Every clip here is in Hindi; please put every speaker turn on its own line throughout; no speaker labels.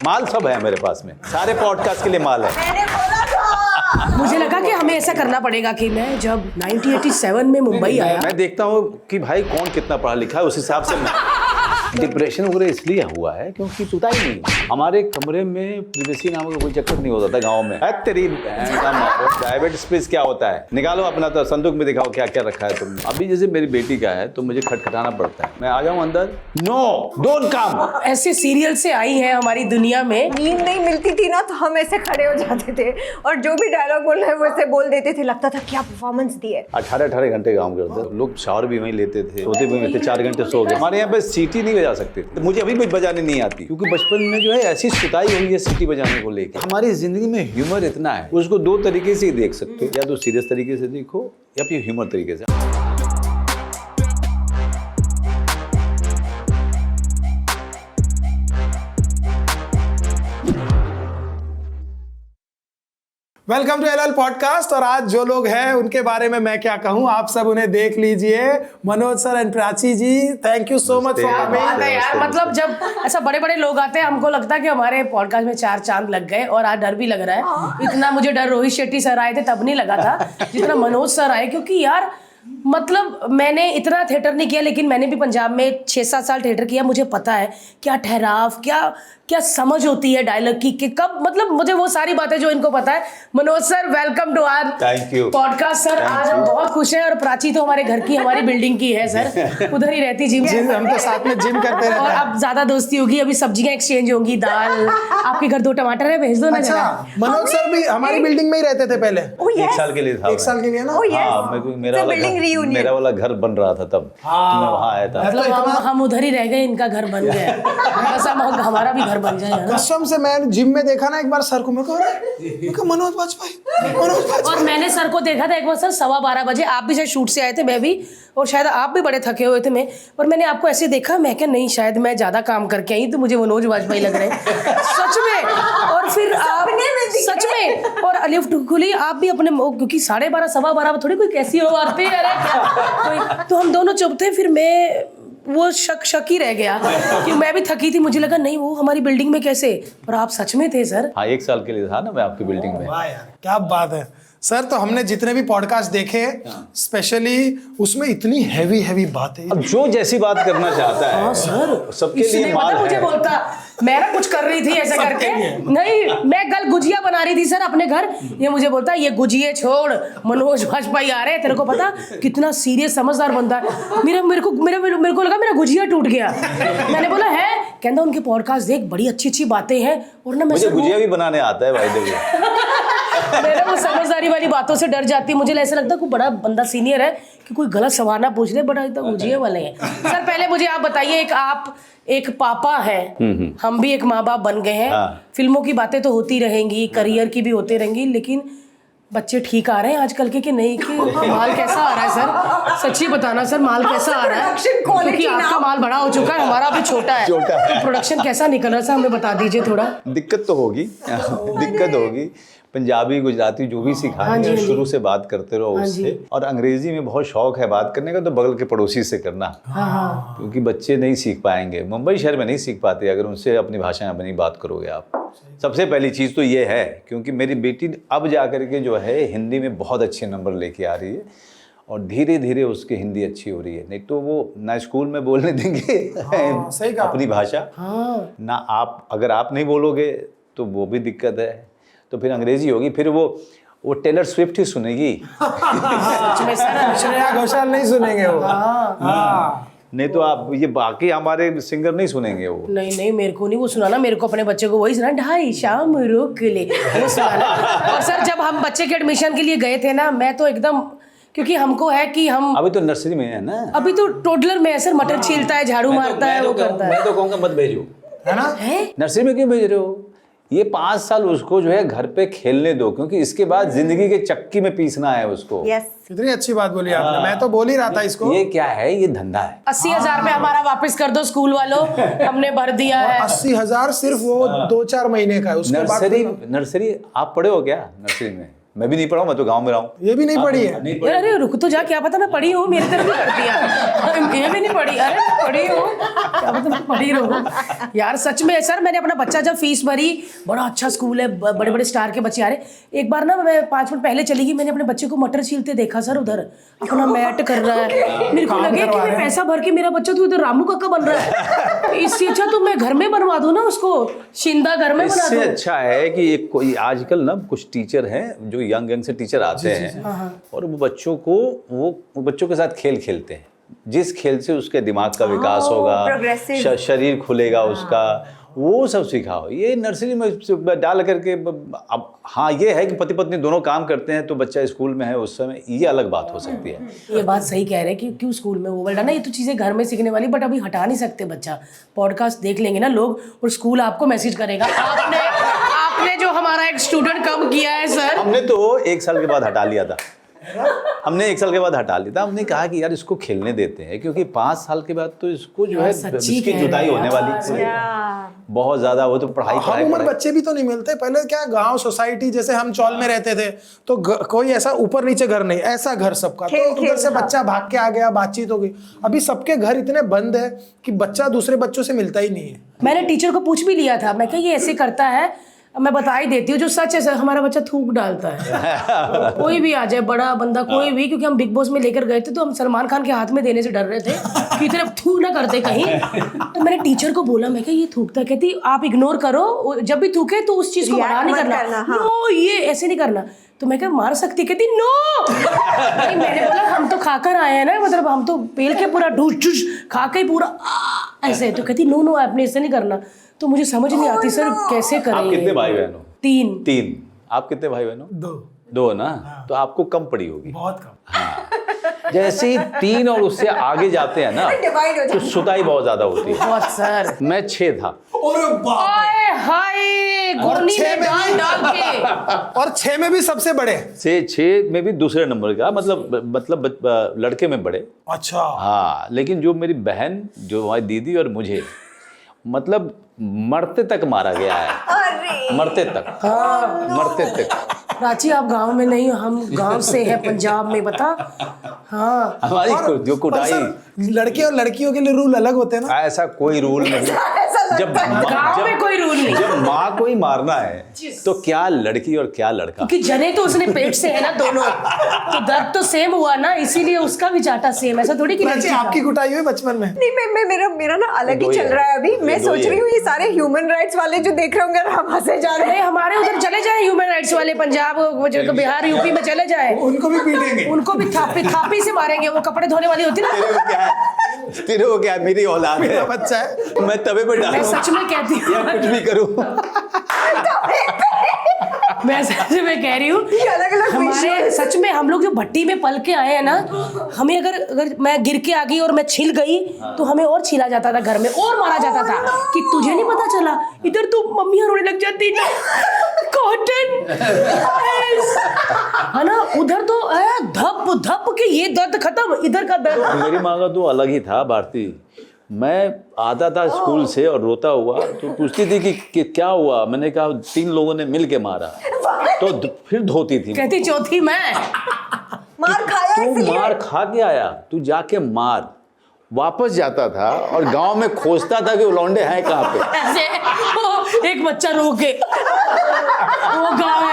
माल सब है मेरे पास में, सारे पॉडकास्ट के लिए माल है।
मैंने बोला था।
मुझे लगा कि हमें ऐसा करना पड़ेगा कि मैं जब 1987 में मुंबई आया,
मैं देखता हूँ कि भाई कौन कितना पढ़ा लिखा है, उस हिसाब से मैं डिप्रेशन वगैरह इसलिए हुआ है क्योंकि सुता ही नहीं। हमारे कमरे में प्रिवेसी नाम का कोई चक्कर नहीं होता था गांव में। तेरी प्राइवेट स्पेस क्या होता है, निकालो अपना तो संदूक में दिखाओ क्या क्या रखा है तुमने। अभी जैसे मेरी बेटी का है तो मुझे खटखटाना पड़ता है, मैं आ जाऊं अंदर, नो डोंट कम।
ऐसे सीरियल से आई है हमारी दुनिया में।
नींद नहीं मिलती थी ना तो हम ऐसे खड़े हो जाते थे और जो भी डायलॉग बोल रहे हैं वैसे बोल देते थे, लगता था क्या परफॉर्मेंस दी है।
18 घंटे गाँव के अंदर लोग शावर भी वहीं लेते थे, सोते भी वहीं थे, 4 घंटे सो गए। हमारे यहाँ पे सीटी नहीं बजा सकते, तो मुझे अभी भी बजाने नहीं आती क्योंकि बचपन में जो है ऐसी सुताई हुई है सीटी बजाने को लेकर। हमारी जिंदगी में ह्यूमर इतना है, उसको 2 तरीके से ही देख सकते हो, या तो सीरियस तरीके से देखो या फिर ह्यूमर तरीके से।
Welcome to LL podcast. और आज जो लोग हैं उनके बारे में मैं क्या कहूँ, आप सब उन्हें देख लीजिए। Manoj sir and Prachi ji, thank you so much for coming.
यार मतलब जब ऐसा बड़े बड़े लोग आते हैं हमको लगता है कि हमारे पॉडकास्ट में 4 चांद लग गए। और आज डर भी लग रहा है, इतना मुझे डर रोहित शेट्टी सर आए थे तब नहीं लगा था जितना मनोज सर आए। क्योंकि यार मतलब मैंने इतना थिएटर नहीं किया, लेकिन मैंने भी पंजाब में 6-7 साल थिएटर किया। मुझे पता है क्या ठहराव, क्या समझ होती है डायलॉग की, कि कब, मतलब मुझे वो सारी बातें जो इनको पता है। Manoj sir, welcome to our podcast sir. आज हम बहुत खुश हैं। और प्राची तो हमारे घर की, हमारी बिल्डिंग की है सर, उधर ही रहती जिम।
हम तो साथ में जिम करते रहते हैं।
और अब ज्यादा दोस्ती होगी, अभी सब्जियां एक्सचेंज होंगी, दाल। आपके घर 2 टमाटर है, भेज दो ना।
अच्छा, मनोज सर भी हमारी बिल्डिंग में ही रहते थे पहले।
1 साल के लिए था।
1 साल के लिए ना।
हाँ, मेरा वाला घर बन रहा था तब, मैं वहाँ आया था।
मतलब हम उधर ही रह गए, इनका घर बन गया। बस हमारा भी घर बन जाए।
कसम से मैं जिम में देखा ना एक बार सर को, मैं कहा मनोज वाजपेयी।
और मैंने सर को देखा था एक बार सर 12:15 बजे, आप भी शायद शूट से आए थे, मैं भी, और शायद आप भी बड़े थके हुए थे। मैं पर मैंने आपको ऐसे देखा, मैं क्या नहीं, शायद मैं ज्यादा काम करके आई तो मुझे मनोज वाजपेयी लग रहे हैं सच में। और फिर आप सच में, और अलिफ खुली आप भी अपने, क्योंकि 12:30 12:15 थोड़ी कोई कैसी हो आते हैं, तो हम दोनों चुप थे। फिर मैं वो शक ही रह गया कि मैं भी थकी थी, मुझे लगा नहीं वो हमारी बिल्डिंग में कैसे, पर आप सच में थे सर।
हाँ, 1 साल के लिए था ना मैं आपकी बिल्डिंग में।
वाह यार, क्या बात है सर। तो हमने जितने भी पॉडकास्ट देखे, स्पेशली उसमें इतनी हैवी बातें।
अब जो जैसी बात करना चाहता है,
हाँ सर,
सबके लिए माल है।
मुझे बोलता मैं ना कुछ कर रही थी ऐसे करके, नहीं मैं कल गुजिया बना रही थी सर अपने घर, ये मुझे बोलता ये गुजिये छोड़, मनोज वाजपेयी आ रहे हैं, तेरे को पता कितना सीरियस समझदार बंदा है। मेरे को लगा मेरा गुजिया टूट गया। मैंने बोला है, कहता उनके पॉडकास्ट देख, बड़ी अच्छी बातें हैं। और ना
मुझे गुजिया भी बनाने आता है भाई। देखिए
मेरा वो समझदारी वाली बातों से डर जाती है। मुझे ऐसा लगता है कोई बड़ा बंदा सीनियर है कि कोई गलत सवाल ना पूछ ले, बड़ा एकदम गुजिये वाले हैं। सर पहले मुझे आप बताइए, आप एक पापा है, हम भी एक माँ बाप बन गए हैं। फिल्मों की बातें तो होती रहेंगी, करियर की भी होती रहेंगी, लेकिन बच्चे ठीक आ रहे हैं आजकल के कि नहीं, कि माल कैसा आ रहा है सर? सच्ची बताना सर, माल कैसा आ रहा है? क्योंकि आपका माल बड़ा हो चुका है, हमारा अभी छोटा है। तो प्रोडक्शन कैसा निकल रहा है सर, हमें बता दीजिए थोड़ा।
दिक्कत तो होगी, दिक्कत होगी। पंजाबी गुजराती जो भी सिखाएंगे शुरू से बात करते रहो उससे। और अंग्रेजी में बहुत शौक है बात करने का, तो बगल के पड़ोसी से करना। क्योंकि बच्चे नहीं सीख पाएंगे, मुंबई शहर में नहीं सीख पाते अगर उनसे अपनी भाषा में अपनी बात करोगे आप। सबसे पहली चीज़ तो ये है, क्योंकि मेरी बेटी अब जा करके जो है हिंदी में बहुत अच्छे नंबर लेके आ रही है, और धीरे धीरे उसकी हिंदी अच्छी हो रही है। नहीं तो वो ना स्कूल में बोलने देंगे अपनी भाषा, ना आप, अगर आप नहीं बोलोगे तो वो भी दिक्कत है, तो फिर अंग्रेजी होगी, फिर वो टेलर स्विफ्ट ही सुनेगी।
श्रेया घोषाल नहीं सुनेंगे वो।
नहीं तो आप ये बाकी हमारे सिंगर नहीं सुनेंगे वो।
नहीं मेरे को नहीं वो सुनाना, मेरे को अपने बच्चे को वही सुना, ढाई शाम रुक ले, वो सुनाना। और सर जब हम बच्चे के एडमिशन के लिए गए थे ना, मैं तो एकदम, क्योंकि हमको है कि हम
अभी तो नर्सरी में है ना,
अभी तो टोडलर में है सर, मटर छीलता है, झाड़ू मारता है, वो करता है।
मैं तो कहूँगा मत भेजो,
है ना?
नर्सरी में क्यों भेज रहे हो? ये 5 साल उसको जो है घर पे खेलने दो, क्योंकि इसके बाद जिंदगी के चक्की में पीसना है उसको।
कितनी अच्छी बात बोली आपने, मैं तो बोल ही रहा था इसको।
ये क्या है, ये धंधा है।
80,000 में हमारा वापस कर दो स्कूल वालों, हमने भर दिया है।
80,000 सिर्फ वो 2-4 महीने का है, उसके बाद
नर्सरी आप पढ़े हो क्या नर्सरी में? मैं भी नहीं पढ़ा हूँ, मैं तो गांव में रहा हूँ।
ये भी नहीं पढ़ी है?
नहीं
यार अरे रुक तो जा, क्या पता मैं पढ़ी हूँ, मेरी तरफ भी कर दिया। ये भी नहीं पढ़ी, अरे पढ़ी हूँ, क्या पता मैं पढ़ी रहूँ। यार सच में सर, मैंने अपना बच्चा जब फीस भरी, बड़ा अच्छा स्कूल है, बड़े बड़े स्टार के बच्चे आ रहे। एक बार ना मैं 5 मिनट पहले चली गई, मैंने अपने बच्चे को मटर छीलते देखा सर, उधर अपना मैट कर रहा है। मेरे को लगे कि मैं पैसा भर के मेरा बच्चा तो इधर रामू काका बन रहा है, इससे अच्छा तो मैं घर में बनवा दूं ना उसको, शिंदा घर में बना
इससे
दूं।
अच्छा है कि एक कोई आजकल ना कुछ टीचर हैं जो यंग से टीचर आते हैं और वो बच्चों को वो बच्चों के साथ खेल खेलते हैं, जिस खेल से उसके दिमाग का विकास होगा,
progressive।
शरीर खुलेगा उसका, वो सब सिखाओ। ये नर्सरी में डाल करके अब हाँ ये है कि पति पत्नी दोनों काम करते हैं तो बच्चा स्कूल में है उस समय, ये अलग बात हो सकती है।
ये बात सही कह रहे हैं कि क्यों स्कूल में वो बोल ना, ये तो चीजें घर में सीखने वाली, बट अभी हटा नहीं सकते बच्चा। पॉडकास्ट देख लेंगे ना लोग और स्कूल आपको मैसेज करेगा, आपने जो हमारा एक स्टूडेंट कम किया है सर।
हमने तो 1 साल के बाद हटा लिया था। हमने 1 साल के बाद हटा लिया था। हमने कहा कि यार इसको खेलने देते हैं, क्योंकि 5 साल के बाद तो इसको जो है इसकी जुताई होने वाली बहुत ज्यादा, वो तो पढ़ाई
हम उम्र बच्चे भी तो नहीं मिलते। पहले क्या गांव सोसाइटी, जैसे हम चौल में रहते थे तो कोई ऐसा ऊपर नीचे घर नहीं, ऐसा घर सबका, तो उधर से बच्चा भाग के आ गया, बातचीत हो गई। अभी सबके घर इतने बंद है कि बच्चा दूसरे बच्चों से मिलता ही नहीं है।
मैंने टीचर को पूछ भी लिया था, मैं क्या ये ऐसे करता है, मैं बता ही देती हूँ जो सच है सर, हमारा बच्चा थूक डालता है। कोई भी आ जाए, बड़ा बंदा कोई भी, क्योंकि हम बिग बॉस में लेकर गए थे तो हम सलमान खान के हाथ में देने से डर रहे थे कि इतने थूक ना करते कहीं। तो मैंने टीचर को बोला, मैं क्या ये थूकता, कहती आप इग्नोर करो, जब भी थूके तो उस चीज को मना नहीं करना, नो ये ऐसे नहीं करना। तो मैं क्या मार सकती, कहती नो। नहीं मैंने बोला हम तो खाकर आए हैं ना, मतलब हम तो पेल के पूरा ढूस ढूस खा के पूरा ऐसे। तो कहती नो नो आपने ऐसे नहीं करना। तो मुझे समझ नहीं आती सर कैसे करें।
आप कितने भाई बहन हो?
3।
आप कितने भाई बहन हो?
2
ना? तो आपको कम पड़ी होगी।
बहुत कम।
हाँ। जैसे ही 3 और उससे आगे जाते हैं ना तो सुताई बहुत ज्यादा होती है।
बहुत सर।
मैं 6 था।
हाय हाय गोनी में डाल के।
और 6 में भी सबसे बड़े।
6 में भी दूसरे नंबर का, मतलब लड़के में बड़े।
अच्छा।
हाँ, लेकिन जो मेरी बहन, जो हमारी दीदी और मुझे, मतलब मरते तक मारा गया है। मरते तक। मरते तक।
प्राची आप गांव में नहीं हो, हम गांव से हैं पंजाब में, बता। हाँ
हमारी जो कुटाई,
लड़के और लड़कियों के लिए रूल अलग होते हैं ना?
ऐसा कोई रूल नहीं। जब
गांव में कोई रूल नहीं।
जब माँ को ही मारना है तो क्या लड़की और क्या लड़का।
क्योंकि जने तो उसने पेट से है ना दोनों, तो दर्द तो सेम हुआ ना, इसीलिए उसका भी चाटा सेम। ऐसा थोड़ी कि
आपकी कुटाई हुई बचपन में?
नहीं, मेरा ना अलग ही चल रहा है अभी। मैं सोच रही हूँ ये सारे ह्यूमन राइट्स वाले जो देख रहे होंगे ना, वहां से जा रहे हैं।
हमारे उधर चले जाए ह्यूमन राइट्स वाले, पंजाब बिहार यूपी में चले जाए,
उनको भी पीटेंगे,
उनको भी थापी से मारेंगे। वो कपड़े धोने वाली होती ना।
तेरे को क्या, मेरी औलाद है,
बच्चा है,
मैं तवे पे डालूं,
मैं सच में कहती हूँ,
या कुछ भी करूं।
मैं सच में कह रही हूँ, हमारे सच में हम लोग जो भट्टी में पल के आए हैं ना, हमें अगर मैं गिर के आ गई और मैं छिल गई तो हमें और छिला जाता था घर में, और मारा जाता था कि तुझे नहीं पता चला, इधर तो मम्मियाँ रोने लग जाती ना, कॉटन है ना, उधर तो धप धप के ये दर्द खत्म, इधर का दर्द।
मेरी माँ का तो अलग ही था भारती। मैं आता था स्कूल से और रोता हुआ तो पूछती थी कि क्या हुआ। मैंने कहा 3 लोगों ने मिल के मारा। तो फिर धोती थी,
कहती चौथी मैं
मार खाया,
तू मार खा के आया, तू जाके मार। वापस जाता था और गांव में खोजता था कि वो लौंडे हैं कहाँ पे।
ऐसे एक बच्चा रो के वो गाँव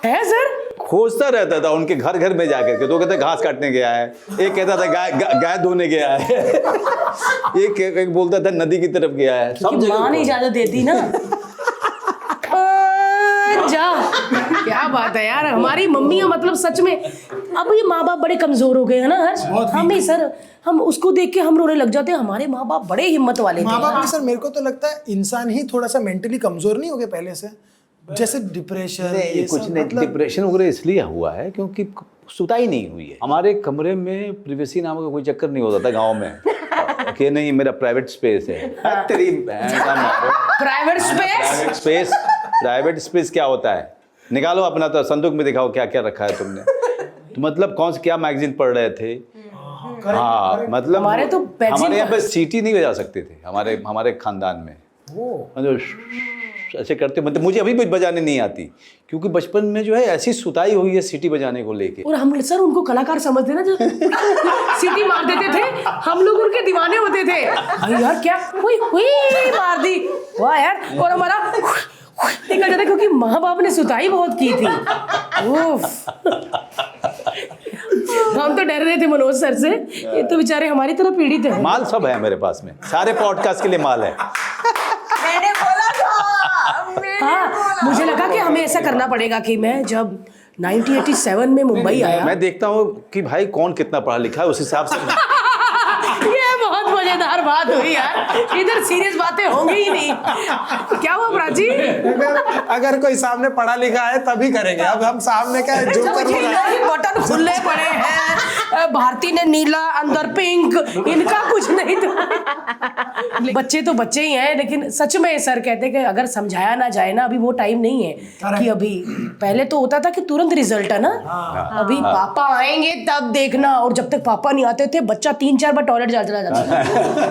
है सर,
खोजता रहता था उनके घर घर में जाकर के। तो कहते घास काटने गया है, एक कहता था गाय धोने गया है, एक बोलता था नदी की तरफ गया है। सब जगह
माँ नहीं इजाजत देती ना। जा, क्या बात है यार, हमारी मम्मियाँ मतलब सच में अब ये माँ बाप बड़े कमजोर हो गए हैं ना हर्ष। हम ही सर, हम उसको देख के हम रोने लग जाते हैं। हमारे माँ बाप बड़े हिम्मत वाले थे।
माँ बाप नहीं सर, मेरे को तो लगता है इंसान ही थोड़ा सा मेंटली कमजोर नहीं हो गया पहले से, जैसे डिप्रेशन।
ये कुछ नहीं, डिप्रेशन वगैरह इसलिए हुआ है क्योंकि सुताई नहीं हुई है। हमारे कमरे में प्रिवेसी नाम का कोई चक्कर नहीं होता था गाँव में कि नहीं मेरा प्राइवेट स्पेस है। तेरी बहन का मारो, प्राइवेट स्पेस क्या होता है? निकालो अपना तो संदूक में दिखाओ क्या क्या रखा है तुमने। तो मतलब कौन से क्या मैगजीन पढ़ रहे थे? हाँ, मतलब
हमारे तो
हमारे यहाँ पे सीटी नहीं बजा सकते थे हमारे खानदान में। मतलब ऐसे करते मतलब मुझे अभी भी बजाने नहीं आती, क्योंकि बचपन में जो है ऐसी सुताई हुई है सीटी बजाने को लेके।
और हम सर उनको कलाकार समझते ना, जो सीटी मार देते थे, हम लोग उनके दीवाने होते थे। अरे यार क्या हुई हुई मार दी, वाह यार। और हमारा निकल जाता, क्योंकि माँ बाप ने सुताई बहुत की थी। उफ। हम तो डर रहे थे मनोज सर से, ये तो बेचारे हमारी तरह पीड़ित है।
माल सब है मेरे पास में, सारे पॉडकास्ट के लिए माल है।
मैंने बोला था,
हाँ, मुझे लगा कि हमें ऐसा करना पड़ेगा कि मैं जब 1987 में मुंबई आया,
मैं देखता हूँ कि भाई कौन कितना पढ़ा लिखा है, उस हिसाब से
ये बहुत मजेदार बात हुई यार, इधर सीरियस बातें होंगी ही नहीं। क्या हुआ प्राची?
अगर कोई सामने पढ़ा लिखा है तभी करेंगे, अब हम सामने क्या है, जो कर
बटन खुले पड़े हैं, भारती ने नीला अंदर पिंक, इनका कुछ नहीं था। बच्चे तो बच्चे ही हैं, लेकिन सच में सर कहते कि अगर समझाया ना जाए ना, अभी वो टाइम नहीं है कि अभी, पहले तो होता था कि तुरंत रिजल्ट है ना, अभी पापा आएंगे तब देखना, और जब तक पापा नहीं आते थे बच्चा 3-4 बार टॉयलेट चला जाता था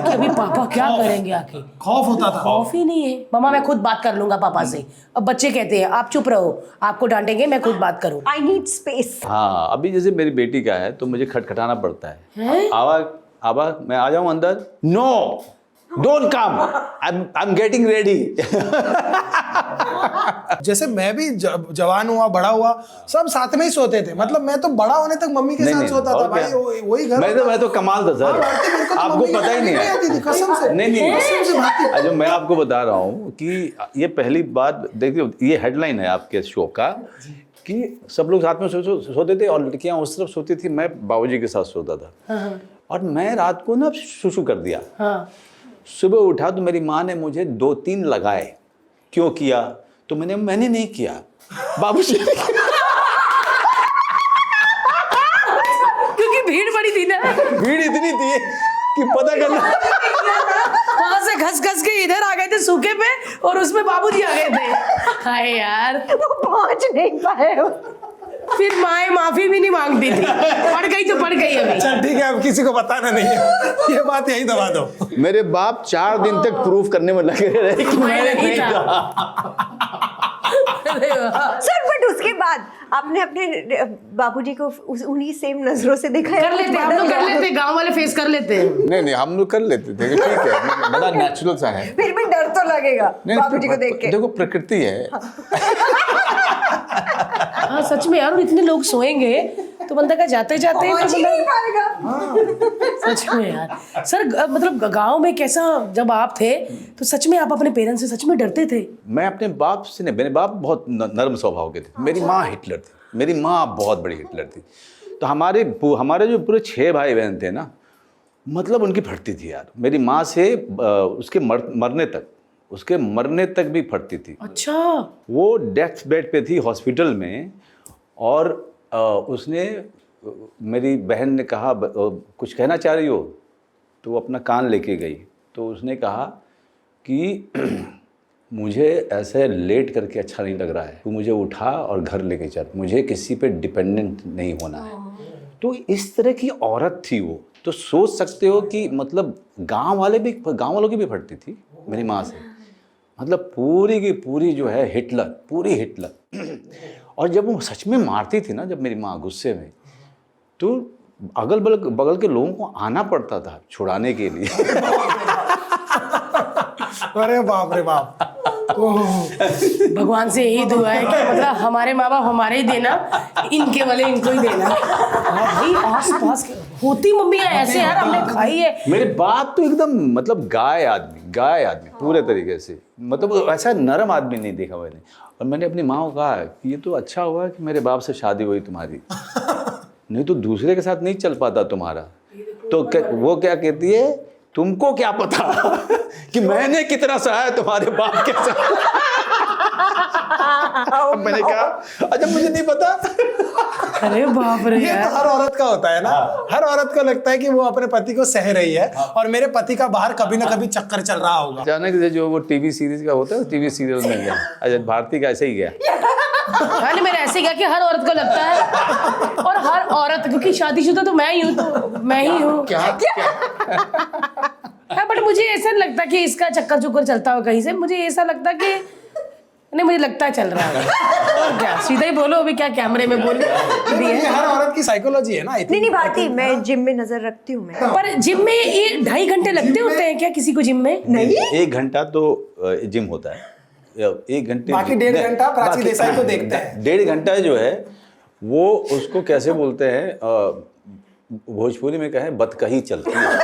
कि अभी पापा क्या करेंगे आके।
खौफ होता था।
खौफ ही नहीं है, मामा मैं खुद बात कर लूंगा पापा से। अब बच्चे कहते हैं आप चुप रहो, आपको डांटेंगे, मैं खुद बात करूं।
I need space.
हाँ, अभी जैसे मेरी बेटी का है तो मुझे खटखटाना पड़ता है। आवा मैं आ जाऊं अंदर? No, don't come, I am getting ready.
जैसे मैं भी जवान हुआ, बड़ा हुआ, सब साथ में ही सोते थे। मतलब मैं तो बड़ा होने तक मम्मी के साथ सोता था भाई, वही घर।
मैं तो कमाल था सर, आपको पता ही नहीं है।
कसम से
नहीं
कसम से भाती।
अच्छा, मैं आपको बता रहा हूँ कि ये पहली बात देखिए, ये हेडलाइन है आपके शो का कि सब लोग साथ में सोते थे और लड़कियां उस तरफ सोती थी, मैं बाबूजी के साथ सोता था। और मैं रात को ना शुशु कर दिया। सुबह उठा तो मेरी माँ ने मुझे 2-3 लगाए। क्यों किया? तो मैंने नहीं किया, बाबूजी ने किया।
क्योंकि भीड़ बड़ी थी ना,
भीड़ इतनी थी कि पता करना।
वहां से घस के इधर आ गए थे सूखे पे, और उसमें बाबूजी आ गए थे। हाय यार,
वो पहुंच नहीं पाए।
फिर माए माफी भी नहीं मांगती थी, पड़ गई तो पड़ गई। अभी
चल ठीक है, अब किसी को बताना नहीं है, ये बात यही दबा दो।
मेरे बाप 4 दिन तक प्रूफ करने में लगे रहे कि मैंने नहीं कहा।
सर बट उसके बाद आपने अपने बाबूजी को उन्हीं सेम नजरों से देखा?
कर लेते, हम लोग कर लेते, गांव वाले फेस कर लेते हैं।
नहीं हम लोग कर लेते थे, ठीक है, बड़ा नेचुरल सा है।
फिर भी डर तो लगेगा बाबूजी को देख के।
देखो प्रकृति है।
हाँ सच में यार, और इतने लोग सोएंगे तो बंदा का जाते जाते
पहुंच ही नहीं पाएगा।
सच में यार। सर मतलब गांव में कैसा, जब आप थे तो सच में आप अपने पेरेंट्स से सच में डरते थे?
मैं अपने बाप से नहीं, मेरे बाप बहुत नरम स्वभाव के थे। मेरी माँ हिटलर थी, मेरी माँ बहुत बड़ी हिटलर थी। तो हमारे जो पूरे 6 भाई बहन थे ना, मतलब उनकी फटती थी यार। मेरी माँ से उसके मरने तक भी फटती थी।
अच्छा।
वो डेथ बेड पे थी हॉस्पिटल में, और उसने, मेरी बहन ने कहा कुछ कहना चाह रही हो, तो वो अपना कान लेके गई। तो उसने कहा कि मुझे ऐसे लेट करके अच्छा नहीं लग रहा है, तू मुझे उठा और घर लेके चल, मुझे किसी पे डिपेंडेंट नहीं होना है। तो इस तरह की औरत थी वो। तो सोच सकते हो कि मतलब गांव वालों की भी फटती थी मेरी माँ से। मतलब पूरी की पूरी जो है पूरी हिटलर। और जब वो सच में मारती थी ना, जब मेरी माँ गुस्से में, तो अगल बगल के लोगों को आना पड़ता था छुड़ाने के लिए।
अरे बाप रे बाप।
भगवान से यही दुआ है कि मतलब हमारे माँ बाप हमारे ही देना, इनके वाले इनको ही देना। भाई आस पास होती मम्मियाँ ऐसे यार, हमने खाई है।
मेरे बाप तो एकदम मतलब गाय आदमी पूरे तरीके से, मतलब ऐसा नरम आदमी नहीं देखा मैंने। और मैंने अपनी माँ को कहा कि ये तो अच्छा हुआ कि मेरे बाप से शादी हुई तुम्हारी, नहीं तो दूसरे के साथ नहीं चल पाता तुम्हारा। तो वो क्या कहती है, तुमको क्या पता कि मैंने कितना सहा है तुम्हारे बाप के साथ। मैंने कहा अच्छा मुझे नहीं पता।
अरे बाप रे।
ये तो हर औरत का होता है ना। हर औरत को लगता है कि वो अपने पति को सह रही है और मेरे पति का बाहर कभी ना कभी चक्कर चल रहा होगा।
अचानक से जो वो टीवी सीरीज का होता है, टीवी सीरियल में गया। अच्छा भारती का ऐसे ही गया।
हाँ मेरा ऐसे गया कि हर औरत को लगता है, और हर औरत, क्योंकि शादीशुदा तो मैं ही हूँ, तो मैं ही हूँ। हाँ बट मुझे ऐसा लगता कि इसका चक्कर चुक्कर चलता हो कहीं से। मुझे ऐसा लगता कि नहीं मुझे लगता है चल रहा है और क्या सीधा ही बोलो अभी क्या कैमरे में बोल दी
ये
है।
हर औरत की साइकोलॉजी है ना I think।
नहीं भारती, मैं जिम में नजर रखती हूँ मैं।
पर जिम में ये 2.5 घंटे लगते होते हैं क्या किसी को जिम में?
नहीं
1 घंटा तो जिम होता है, 1 घंटे
बाकी 1.5 घंटा प्राची देसाई को देखते हैं।
1.5 घंटा जो है वो उसको कैसे बोलते हैं, भोजपुरी में कहें बतकही चलती है,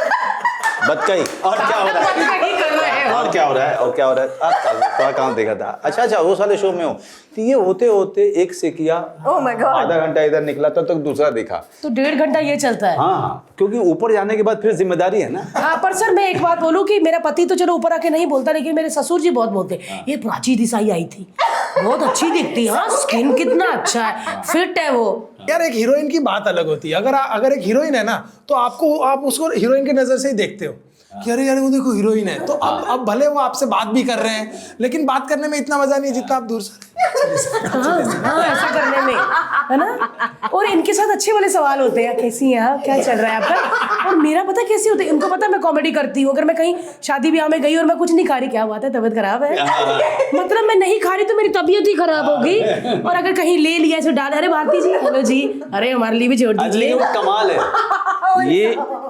बतकही। और क्या हो रहा है, और क्या हो रहा है, और क्या हो रहा है, थोड़ा काम देखा था, अच्छा वो साले शो में हो, तो ये होते होते एक से किया,
ओह माय गॉड,
आधा घंटा इधर निकला तब तक दूसरा देखा।
तो 1.5 घंटा ये चलता है।
हाँ, क्योंकि ऊपर जाने के बाद फिर जिम्मेदारी है ना।
हाँ पर सर मैं एक बात बोलूँ कि मेरा पति तो चलो ऊपर आके नहीं बोलता, लेकिन मेरे ससुर जी बहुत बोलते हैं ये प्राची देसाई आई थी, बहुत अच्छी दिखती है, हाँ स्किन कितना अच्छा है, फिट है वो।
यार एक हीरोइन की बात अलग होती है, अगर एक हीरोइन है ना तो आप उसको हीरोइन की नजर से ही देखते हो कि अरे यार वो देखो हीरोइन है, तो अब भले वो आपसे बात भी कर रहे हैं लेकिन बात करने में इतना मजा नहीं जितना आप दूर से।
हाँ ऐसा करने में है ना। और इनके साथ अच्छे वाले सवाल होते हैं, कैसी हैं आप, क्या चल रहा है आपका, और मेरा पता कैसी होती है, इनको पता मैं कॉमेडी करती हूँ। अगर मैं कहीं शादी ब्याह में गई और मैं कुछ नहीं खा रही, क्या बात है तबीयत खराब है, मतलब मैं नहीं खा रही तो मेरी तबीयत ही खराब होगी। और अगर कहीं ले लिया ऐसे डाल, अरे भारती जी हेलो जी, अरे हमारे लिए भी छोड़ दीजिए।
वो कमाल है,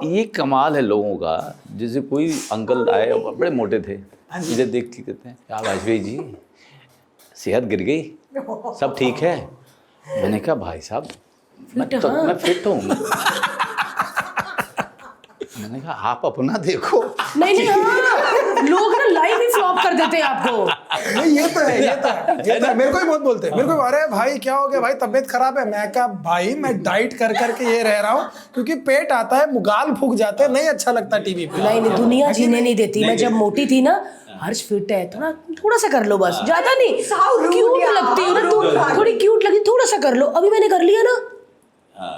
ये कमाल है लोगों का। जैसे कोई अंकल आए बड़े मोटे थे, मुझे देख के कहते हैं क्या वाजपेयी जी सेहत गिर गई, सब ठीक है? मैंने कहा भाई साहब मैं फिट हूँ। मैंने कहा आप अपना देखो।
नहीं हाँ, लोग ना लाइव ही फ्लॉप कर देते हैं आपको।
नहीं ये तो है। मेरे को ही बहुत बोलते हैं, मेरे को अरे भाई क्या हो गया भाई तबीयत खराब है, मैं कहा भाई मैं डाइट कर करके ये रह रहा हूँ क्योंकि पेट आता है, गाल फूक जाते हैं, नहीं अच्छा लगता टीवी पे।
नहीं दुनिया जीने नहीं देती। मैं जब मोटी थी ना, हर्ष फिट है, थोड़ा सा कर लो बस, ज्यादा नहीं, क्यूट लगती हो ना तुम, थोड़ी क्यूट लगती, थोड़ा सा कर लो। अभी मैंने कर लिया ना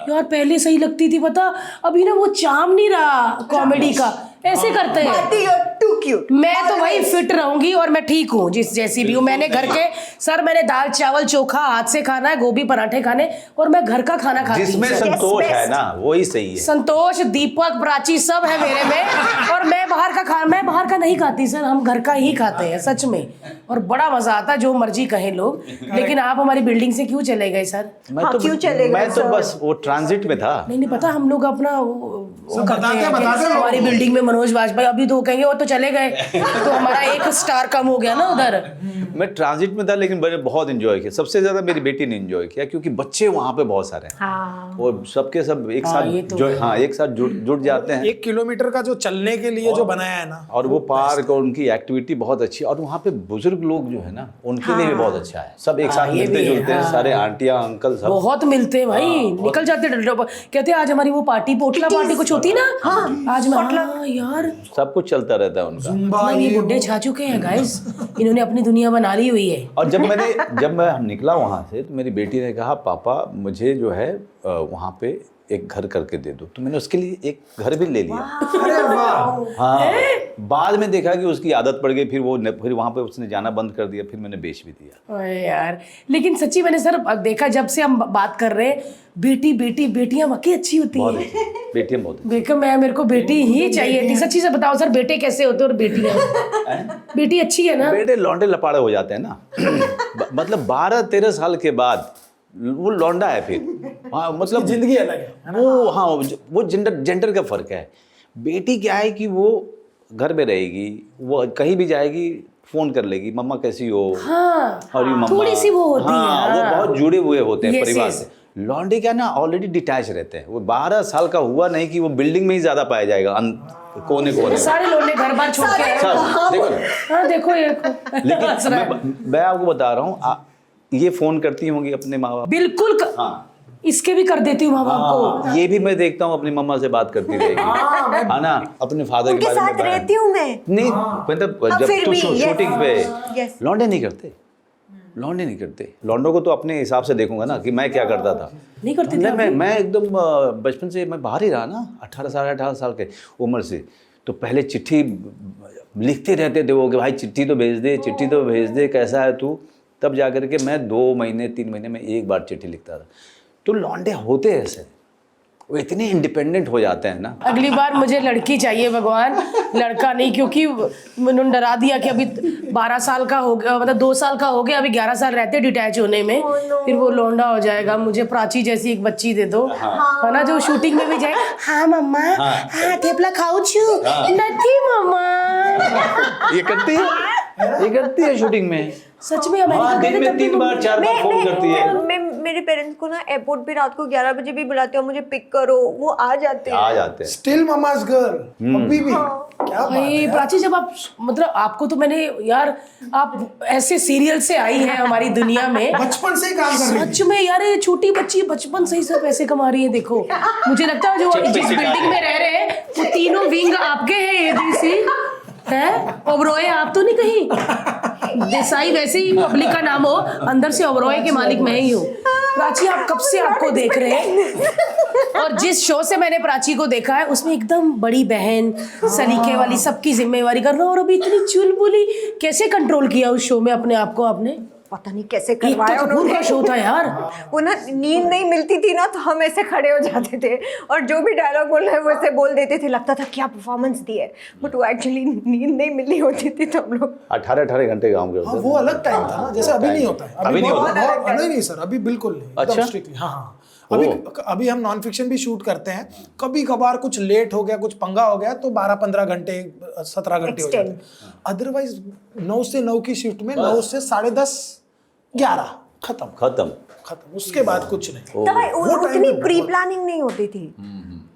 यार, पहले सही लगती थी पता, अभी ना वो चाम नहीं रहा कॉमेडी का, ऐसे करते हैं।
Too cute.
मैं तो भाई फिट रहूंगी और मैं ठीक हूँ जिस जैसी भी हूँ। मैंने घर के सर मैंने दाल चावल चोखा हाथ से खाना है, गोभी पराठे खाने, और मैं घर का खाना खाती हूँ।
जिसमें संतोष है ना वही सही है।
संतोष, दीपक, प्राची सब है मेरे में। और मैं बाहर का नहीं खाती सर, हम घर का ही खाते हैं सच में, और बड़ा मजा आता है, जो मर्जी कहे लोग। लेकिन आप हमारी बिल्डिंग से क्यों चले गए सर?
मैं तो बस वो ट्रांजिट में था।
नहीं पता, हम लोग अपना वो करते हैं
बताते हैं
हमारी बिल्डिंग में मनोज वाजपेयी, अभी तो कहेंगे वो तो चले गए, तो हमारा 1 स्टार कम हो गया ना उधर।
मैं ट्रांजिट में था, लेकिन मैंने बहुत एंजॉय किया। सबसे ज्यादा मेरी बेटी ने एंजॉय किया क्योंकि बच्चे वहाँ पे बहुत सारे हैं।
हाँ।
और सबके सब एक साथ एक साथ जुड़ जाते हैं।
1 किलोमीटर का जो चलने के लिए जो बनाया है ना,
और वो पार्क और उनकी एक्टिविटी बहुत अच्छी है। और वहाँ पे बुजुर्ग लोग जो है ना उनके लिए भी बहुत अच्छा है। सब एक साथ मिलते जुलते हैं, सारे आंटियां अंकल सब
बहुत मिलते हैं भाई। निकल जाते कहते हैं आज हमारी वो पार्टी, पोटला पार्टी कुछ होती ना, आज यार
सब कुछ चलता रहता है उनका।
मतलब ये बुड्ढे छा चुके हैं गाइस, इन्होंने अपनी दुनिया बना ली हुई है।
और जब मैं निकला वहाँ से तो मेरी बेटी ने कहा पापा मुझे जो है वहाँ पे एक घर करके दे दो, तो मैंने उसके लिए एक घर भी ले लिया।
अरे वाह।
हाँ, बाद में देखा कि उसकी आदत पड़ गई, फिर वहाँ पे उसने जाना बंद कर दिया, फिर मैंने बेच भी दिया।
अरे यार, लेकिन सच्ची मैंने सर देखा, जब से हम बात कर रहे हैं, बेटियां वाकई अच्छी होती हैं।
बेटियां बहुत
बेकम मेरे को बेटी ही चाहिए थी। सच्ची से बताओ सर, बेटे कैसे होते और बेटियां? बेटी अच्छी है ना?
बेटे लौंडे लपाड़े हो जाते हैं ना। मतलब 12-13 साल के बाद वो लौंडा है फिर। हाँ मतलब
जिंदगी अलग है
वो। हाँ वो जेंडर का फर्क है। बेटी क्या है कि वो घर में रहेगी, वो कहीं भी जाएगी फोन कर लेगी, मम्मा कैसी हो।
हाँ,
और ये मम्मा
थोड़ी सी वो होती
हाँ,
है।
वो बहुत जुड़े हुए होते हैं
Yes,
परिवार
yes.
से। लौंडे क्या ना ऑलरेडी डिटैच रहते हैं। वो 12 साल का हुआ नहीं कि वो बिल्डिंग में ही ज्यादा पाया जाएगा, कोने
सारे लौंडे घर बार छोड़ के आए।
देखो।
हाँ देखो ये
लेकिन मैं आपको बता रहा हूँ, ये फोन करती होंगी अपने माँ बाप?
बिल्कुल
हाँ,
इसके भी कर देती हूँ माँ बाप को।
ये भी मैं देखता हूँ अपनी मम्मा से बात करती रहेगी, है ना, अपने फादर के बारे में
साथ रहती हूँ मैं।
नहीं मतलब जब तू शूटिंग पे
yes.
लौंडे नहीं करते। लौंडों को तो अपने हिसाब से देखूंगा ना कि मैं क्या करता था।
नहीं करते थे?
मैं एकदम बचपन से मैं बाहर ही रहा ना, 18 साल के उम्र से। तो पहले चिट्ठी लिखते रहते थे वो कि भाई चिट्ठी तो भेज दे, कैसा है तू। तब जाकर के मैं 2 महीने 3 महीने में एक बार चिट्ठी लिखता था। तो लौंडे होते ऐसे, वो इतने इंडिपेंडेंट हो जाते हैं ना।
अगली बार मुझे लड़की चाहिए भगवान, लड़का नहीं, क्योंकि उन्होंने डरा दिया कि अभी 12 साल का हो गया, मतलब 2 साल का हो गया, अभी 11 साल रहते डिटैच होने में, फिर वो लौंडा हो जाएगा। मुझे प्राची जैसी एक बच्ची दे दो, है ना, जो शूटिंग में भी जाए, हाँ मम्मा, हाँ थेपला खाऊ छू, नहीं मम्मा।
ये करती है शूटिंग में,
सच में अमेरिका
दिन में 3 बार 4 बार फोन करती है।
मेरे पेरेंट्स को ना एयरपोर्ट पे रात को 11 बजे भी बुलाते हो, मुझे पिक करो, वो आ जाते हैं।
स्टिल ममाज गर्ल अभी भी। क्या बात है
प्राची, जब आप, मतलब आपको तो मैंने यार, आप ऐसे सीरियल से आई हैं हमारी दुनिया में,
बचपन से ही काम कर रही है।
सच में यार, ये छोटी बच्ची बचपन से ही सब पैसे कमा रही है। देखो, मुझे लगता है जो जिस बिल्डिंग में रह रहे हैं वो तीनों विंग आपके हैं, ABC है, ओबरॉय आप तो नहीं कहीं, देसाई वैसे ही पब्लिक का नाम हो, अंदर से ओबरॉय के मालिक मैं ही हूँ। प्राची, आप कब से आपको देख रहे हैं, और जिस शो से मैंने प्राची को देखा है उसमें एकदम बड़ी बहन, सलीके वाली, सबकी जिम्मेवारी कर रहा, और अभी इतनी चुलबुली, कैसे कंट्रोल किया उस शो में अपने आप को आपने?
पता नहीं कैसे
एक तो
करवाया
कपूर
उन्होंने।
का शो था यार।
वो ना नींद नहीं मिलती थी ना, तो हम ऐसे खड़े हो जाते थे और जो भी डायलॉग बोल रहे हैं वो ऐसे बोल देते थे, लगता था क्या परफॉर्मेंस दी है, बट वो एक्चुअली नींद नहीं मिली होती थी। तो हम लोग
18 घंटे काम करते
हाँ, वो अलग टाइम था ना, जैसे अभी नहीं होता है।
अभी नहीं
होता। नहीं सर, अभी बिल्कुल नहीं, एकदम स्ट्रिक्टली। हाँ, अभी हम नॉन फिक्शन भी शूट करते हैं, कभी कभार कुछ लेट हो गया, कुछ पंगा हो गया तो 12-15 घंटे 17 घंटे हो जाते हैं। अदरवाइज 9 से 9 की शिफ्ट में 9 से 10:30 11 खत्म, उसके बाद कुछ नहीं।
तब उतनी प्री प्लानिंग नहीं होती थी,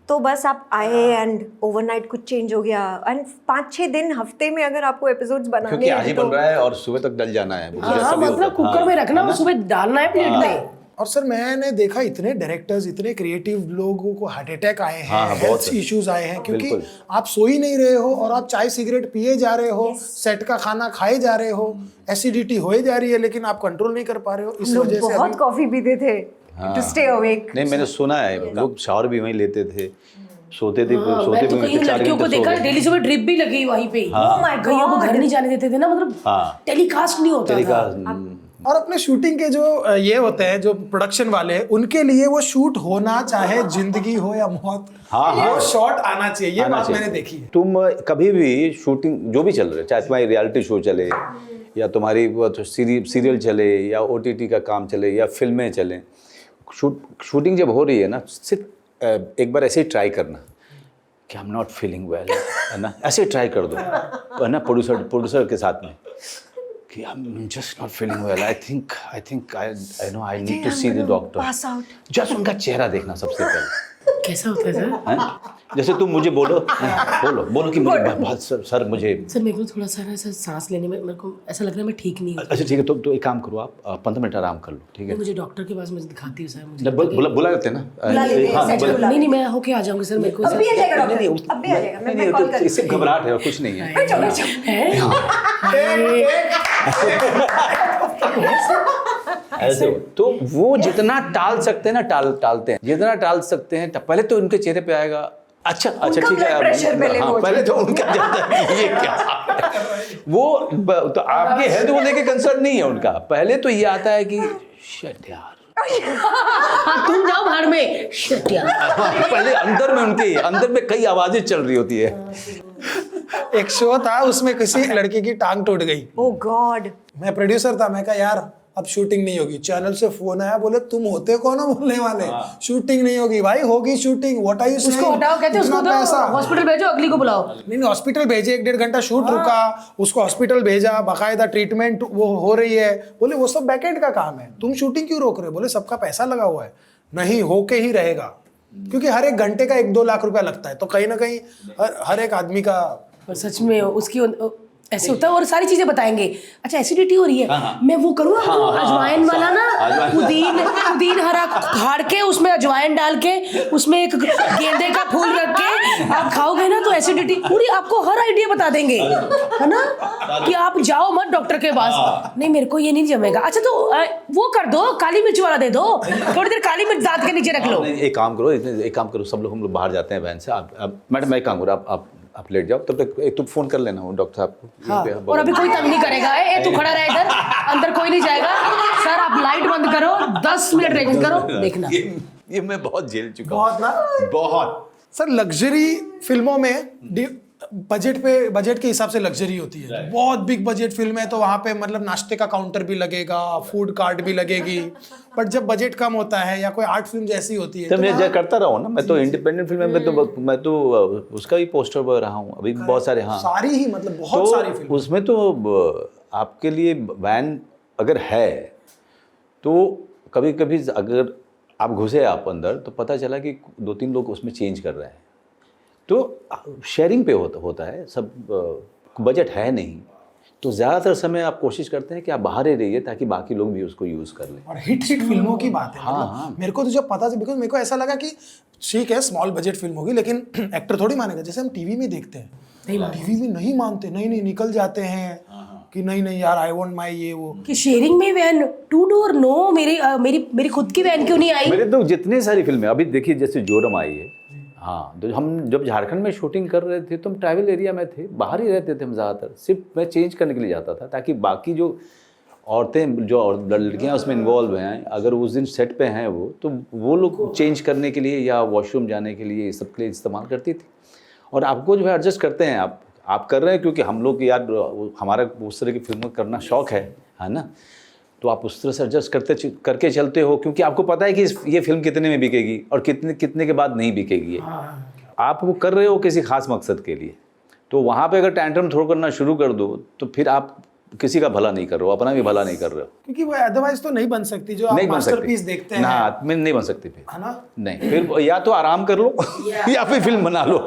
तो बस आप आए एंड ओवरनाइट कुछ चेंज हो गया, एंड 5-6 दिन हफ्ते में अगर आपको एपिसोड्स बनाने
क्योंकि आज ही
हैं
बन रहा है और सुबह तक डल जाना है।
हाँ, मतलब कुकर में रखना और सुबह डालना है प्लेट में।
और सर मैंने देखा इतने डायरेक्टर्स, इतने क्रिएटिव लोगों को हार्ट अटैक आए हैं,
हाँ,
हेल्थ इश्यूज आए हैं, क्योंकि आप सो ही नहीं रहे हो और आप चाय सिगरेट पिए जा रहे हो, सेट का खाना खाए जा रहे हो, एसिडिटी होए जा रही है, लेकिन आप कंट्रोल नहीं कर पा रहे हो। इस
लोग
वजह से
बहुत कॉफी पीते थे टू स्टे अवेक।
नहीं, मैंने सुना है लोग शावर भी वहीं लेते थे, सोते थे,
मैं तो कई लड़कियों को देखा, डेली सुबह ड्रिप भी लगी वहीं पे। कईयों को घर नहीं जाने देते थे ना, मतलब टेलीकास्ट नहीं होता था।
और अपने शूटिंग के जो ये होते हैं, जो प्रोडक्शन वाले, उनके लिए वो शूट होना, चाहे जिंदगी हो या मौत, वो शॉट आना चाहिए। ये बात मैंने देखी है।
तुम कभी भी शूटिंग जो भी चल रहा है, चाहे तुम्हारी रियलिटी शो चले या तुम्हारी सीरियल चले या OTT का काम चले या फिल्में चलें, शूटिंग जब हो रही है ना, सिर्फ एक बार ऐसे ही ट्राई करना कि I am not feeling well, है ना, ऐसे ट्राई कर दो, है ना, प्रोड्यूसर के साथ में कि I am just not feeling well, I think I know I need to see the doctor. Just उनका चेहरा देखना सबसे पहले।
कैसा होता है सर?
जैसे तुम मुझे बोलो कि मुझे बहुत सर मुझे
सर, मेरे को थोड़ा सा ऐसा सांस लेने में मेरे को ऐसा लग रहा है मैं ठीक नहीं हूँ।
अच्छा ठीक है, तो एक काम करो, आप 15 मिनट आराम कर लो, ठीक है?
मुझे डॉक्टर के पास मैं दिखाती हूँ सर। मुझे
बुला लेते हैं ना।
नहीं, मैं होके आ जाऊंगी सर। मेरे को
अभी आ जाएगा डॉक्टर, अभी आ जाएगा, मैं कॉल कर
इससे घबराहट है और कुछ नहीं है। ऐसे तो वो जितना टाल सकते हैं ना टालते हैं, जितना टाल सकते हैं। पहले तो उनके चेहरे पे आएगा अच्छा ठीक है, हाँ, पहले तो उनका जाता है ये क्या वो तो आपकी हेल्थ को लेके कंसर्न नहीं है उनका, पहले तो ये आता है कि शिट यार,
तुम जाओ भाड़ में, शिट यार।
पहले अंदर में कई आवाजें चल रही होती है।
एक शो था, उसमें किसी लड़की की टांग टूट गई।
ओह गॉड।
मैं प्रोड्यूसर था, मैं कहा यार अब शूटिंग नहीं होगी। चैनल से फोन आया, बोले तुम होते कौन हो बोलने वाले, शूटिंग नहीं होगी। भाई होगी shooting, what are you saying?
उसको हटाओ, कहते हैं उसको तो हॉस्पिटल भेजो, अगली को बुलाओ।
नहीं, हॉस्पिटल भेजे, 1-1.5 घंटा शूट रुका, उसको हॉस्पिटल भेजा, बाकायदा ट्रीटमेंट वो हो रही है। बोले वो सब बैकएंड का काम है, तुम शूटिंग क्यों रोक रहे हो? बोले सबका पैसा लगा हुआ है। नहीं, होके ही रहेगा, क्योंकि हर एक घंटे का 1-2 लाख रुपया लगता है, तो कहीं ना कहीं हर एक आदमी का। सच
में उसकी ऐसे होता है, और सारी चीजें बताएंगे। अच्छा, एसिडिटी हो रही है, मैं वो करूँ अजवाइन वाला ना, पुदीन हरा खाड़ के उसमें अजवाइन डाल के उसमें एक गेंदे का फूल रख के आप खाओगे ना तो एसिडिटी पूरी, आपको हर आइडिया बता देंगे, है ना, कि आप जाओ मत डॉक्टर के पास। नहीं, मेरे को ये नहीं जमेगा। अच्छा, तो वो कर दो, काली मिर्च वाला दे दो, थोड़ी देर काली मिर्च दांत के नीचे रख लो।
एक काम करो, सब लोग हम लोग बाहर जाते हैं वैन से। मैडम मैं एक काम करो, आप लेट जाओ, तब तक एक तो फोन कर लेना डॉक्टर साहब को।
हाँ, और अभी कोई तंग नहीं करेगा। तू खड़ा रह इधर, अंदर कोई नहीं जाएगा। सर आप लाइट बंद करो, 10 10 मिनट रेंज करो देखना।
ये मैं बहुत झेल चुका हूँ,
बहुत ना
बहुत।
सर लग्जरी फिल्मों में बजट के हिसाब से लग्जरी होती है। बहुत बिग बजट फिल्म है तो वहां पे मतलब नाश्ते का काउंटर भी लगेगा, फूड कार्ट भी लगेगी। बट जब बजट कम होता है या कोई आर्ट फिल्म जैसी होती है
तो मैं करता रहा हूँ ना, मैं तो इंडिपेंडेंट फिल्म में मैं तो उसका भी पोस्टर बना रहा हूँ अभी बहुत सारे। हाँ,
सारी ही मतलब बहुत सारी फिल्म।
उसमें तो आपके लिए वैन अगर है तो कभी कभी अगर आप घुसे आप अंदर तो पता चला कि 2-3 लोग उसमें चेंज कर रहे हैं, तो शेयरिंग पे होता है सब। बजट है नहीं तो ज़्यादातर समय आप कोशिश करते हैं कि आप बाहर ही रहिए ताकि बाकी लोग भी उसको यूज़ कर लें।
और हिट फिल्मों की बात है।
हाँ।
मेरे को तो जब पता था, बिकॉज मेरे को ऐसा लगा कि ठीक है स्मॉल बजट फिल्म होगी लेकिन एक्टर थोड़ी मानेगा। जैसे हम टीवी में देखते हैं, टीवी में नहीं मानते, नहीं निकल जाते हैं कि नहीं यार आई वांट माय ये वो।
कि शेयरिंग में वैन 2 डोर नो, मेरी खुद की वैन क्यों नहीं आई?
मेरे तो जितने सारी फिल्में अभी देखिए, जैसे जोरम आई है। हाँ, तो हम जब झारखंड में शूटिंग कर रहे थे तो हम ट्राइबल एरिया में थे, बाहर ही रहते थे हम ज़्यादातर। सिर्फ मैं चेंज करने के लिए जाता था ताकि बाकी जो औरतें जो लड़कियाँ उसमें इन्वॉल्व हैं, अगर उस दिन सेट पे हैं वो, तो वो लोग चेंज करने के लिए या वॉशरूम जाने के लिए सब के लिए इस्तेमाल करती थी। और आपको जो है एडजस्ट करते हैं, आप कर रहे हैं क्योंकि हम लोग यार हमारा उस तरह की फिल्म करना शौक़ है ना, तो आप उस तरह से एडजस्ट करके चलते हो क्योंकि आपको पता है कि ये फिल्म कितने में बिकेगी और कितने के बाद नहीं बिकेगी। आप वो कर रहे हो किसी खास मकसद के लिए, तो वहाँ पे अगर टैंट्रम थ्रो करना शुरू कर दो तो फिर आप किसी का भला नहीं कर रहे हो, अपना भी भला नहीं कर रहे हो,
क्योंकि वो अदरवाइज तो नहीं बन सकती जो आप मास्टरपीस देखते हैं।
हाँ, नहीं बन सकती फिर,
है ना?
नहीं, फिर या तो आराम कर लो या फिर फिल्म बना लो।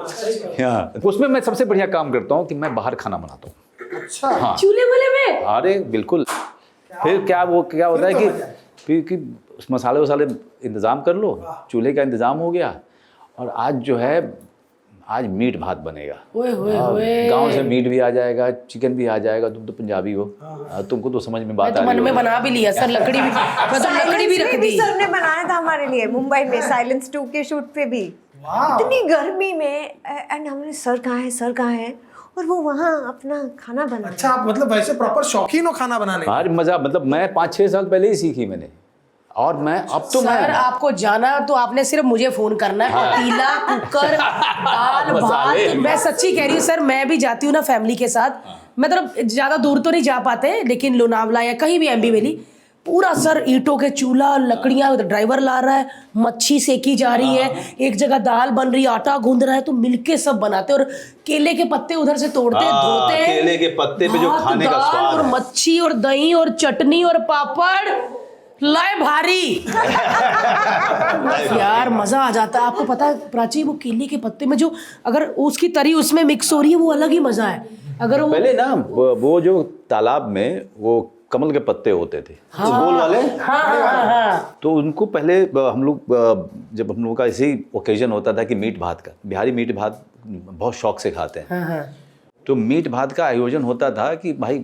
हाँ, उसमें मैं सबसे बढ़िया काम करता हूँ कि मैं बाहर खाना बनाता हूँ।
अच्छा।
हाँ,
चूल्हे वाले में?
अरे बिल्कुल। फिर क्या होता है कि मसाले वसाले इंतज़ाम कर लो, चूल्हे का इंतज़ाम हो गया, और आज मीट भात बनेगा। गांव से मीट भी आ जाएगा, चिकन भी आ जाएगा। तुम तो पंजाबी हो, तुमको तो समझ में बात आ रही है।
मन में बना भी लिया सर, लकड़ी भी, मैं तो लकड़ी भी रख दी।
सर ने बनाया था हमारे लिए मुंबई में साइलेंस 2 के शूट पे भी, इतनी गर्मी में। एंड हमने सर कहाँ है और वो वहाँ अपना खाना बना।
अच्छा, आप मतलब वैसे प्रॉपर शौकीन हो खाना बनाने के?
अरे मजा, मतलब मैं 5-6 साल पहले ही सीखी मैंने, और मैं अब तो
सर आपको जाना तो आपने सिर्फ मुझे फोन करना है। पतीला, कुकर, दाल, भात। मैं सच्ची कह रही हूँ सर, मैं भी जाती हूँ ना फैमिली के साथ, मतलब ज्यादा दूर तो नहीं जा पाते लेकिन लोनावला या कहीं भी एमबी वैली, पूरा सर ईंटों के चूल्हा, लकड़ियां, ड्राइवर ला रहा है, मच्छी सेकी जा रही है, एक जगह दाल बन रही है, आटा गूंद रहा है, तो मिलके सब बनाते हैं। और केले के पत्ते उधर से तोड़ते हैं, धोते हैं,
केले के पत्ते पे जो खाने का स्वाद
और
है।
मच्छी और दही और चटनी और पापड़ लाए भारी। यार मजा आ जाता है। आपको पता है प्राची, वो केले के पत्ते में जो अगर उसकी तरी उसमें मिक्स हो रही है वो अलग ही मजा है। अगर वो
पहले ना वो जो तालाब में वो कमल के पत्ते होते थे, गोल वाले।
हाँ।
तो उनको पहले हम लोग, जब हम लोग का ऐसे ही ओकेजन होता था कि मीट भात का, बिहारी मीट भात बहुत शौक से खाते हैं, तो मीट भात का आयोजन होता था कि भाई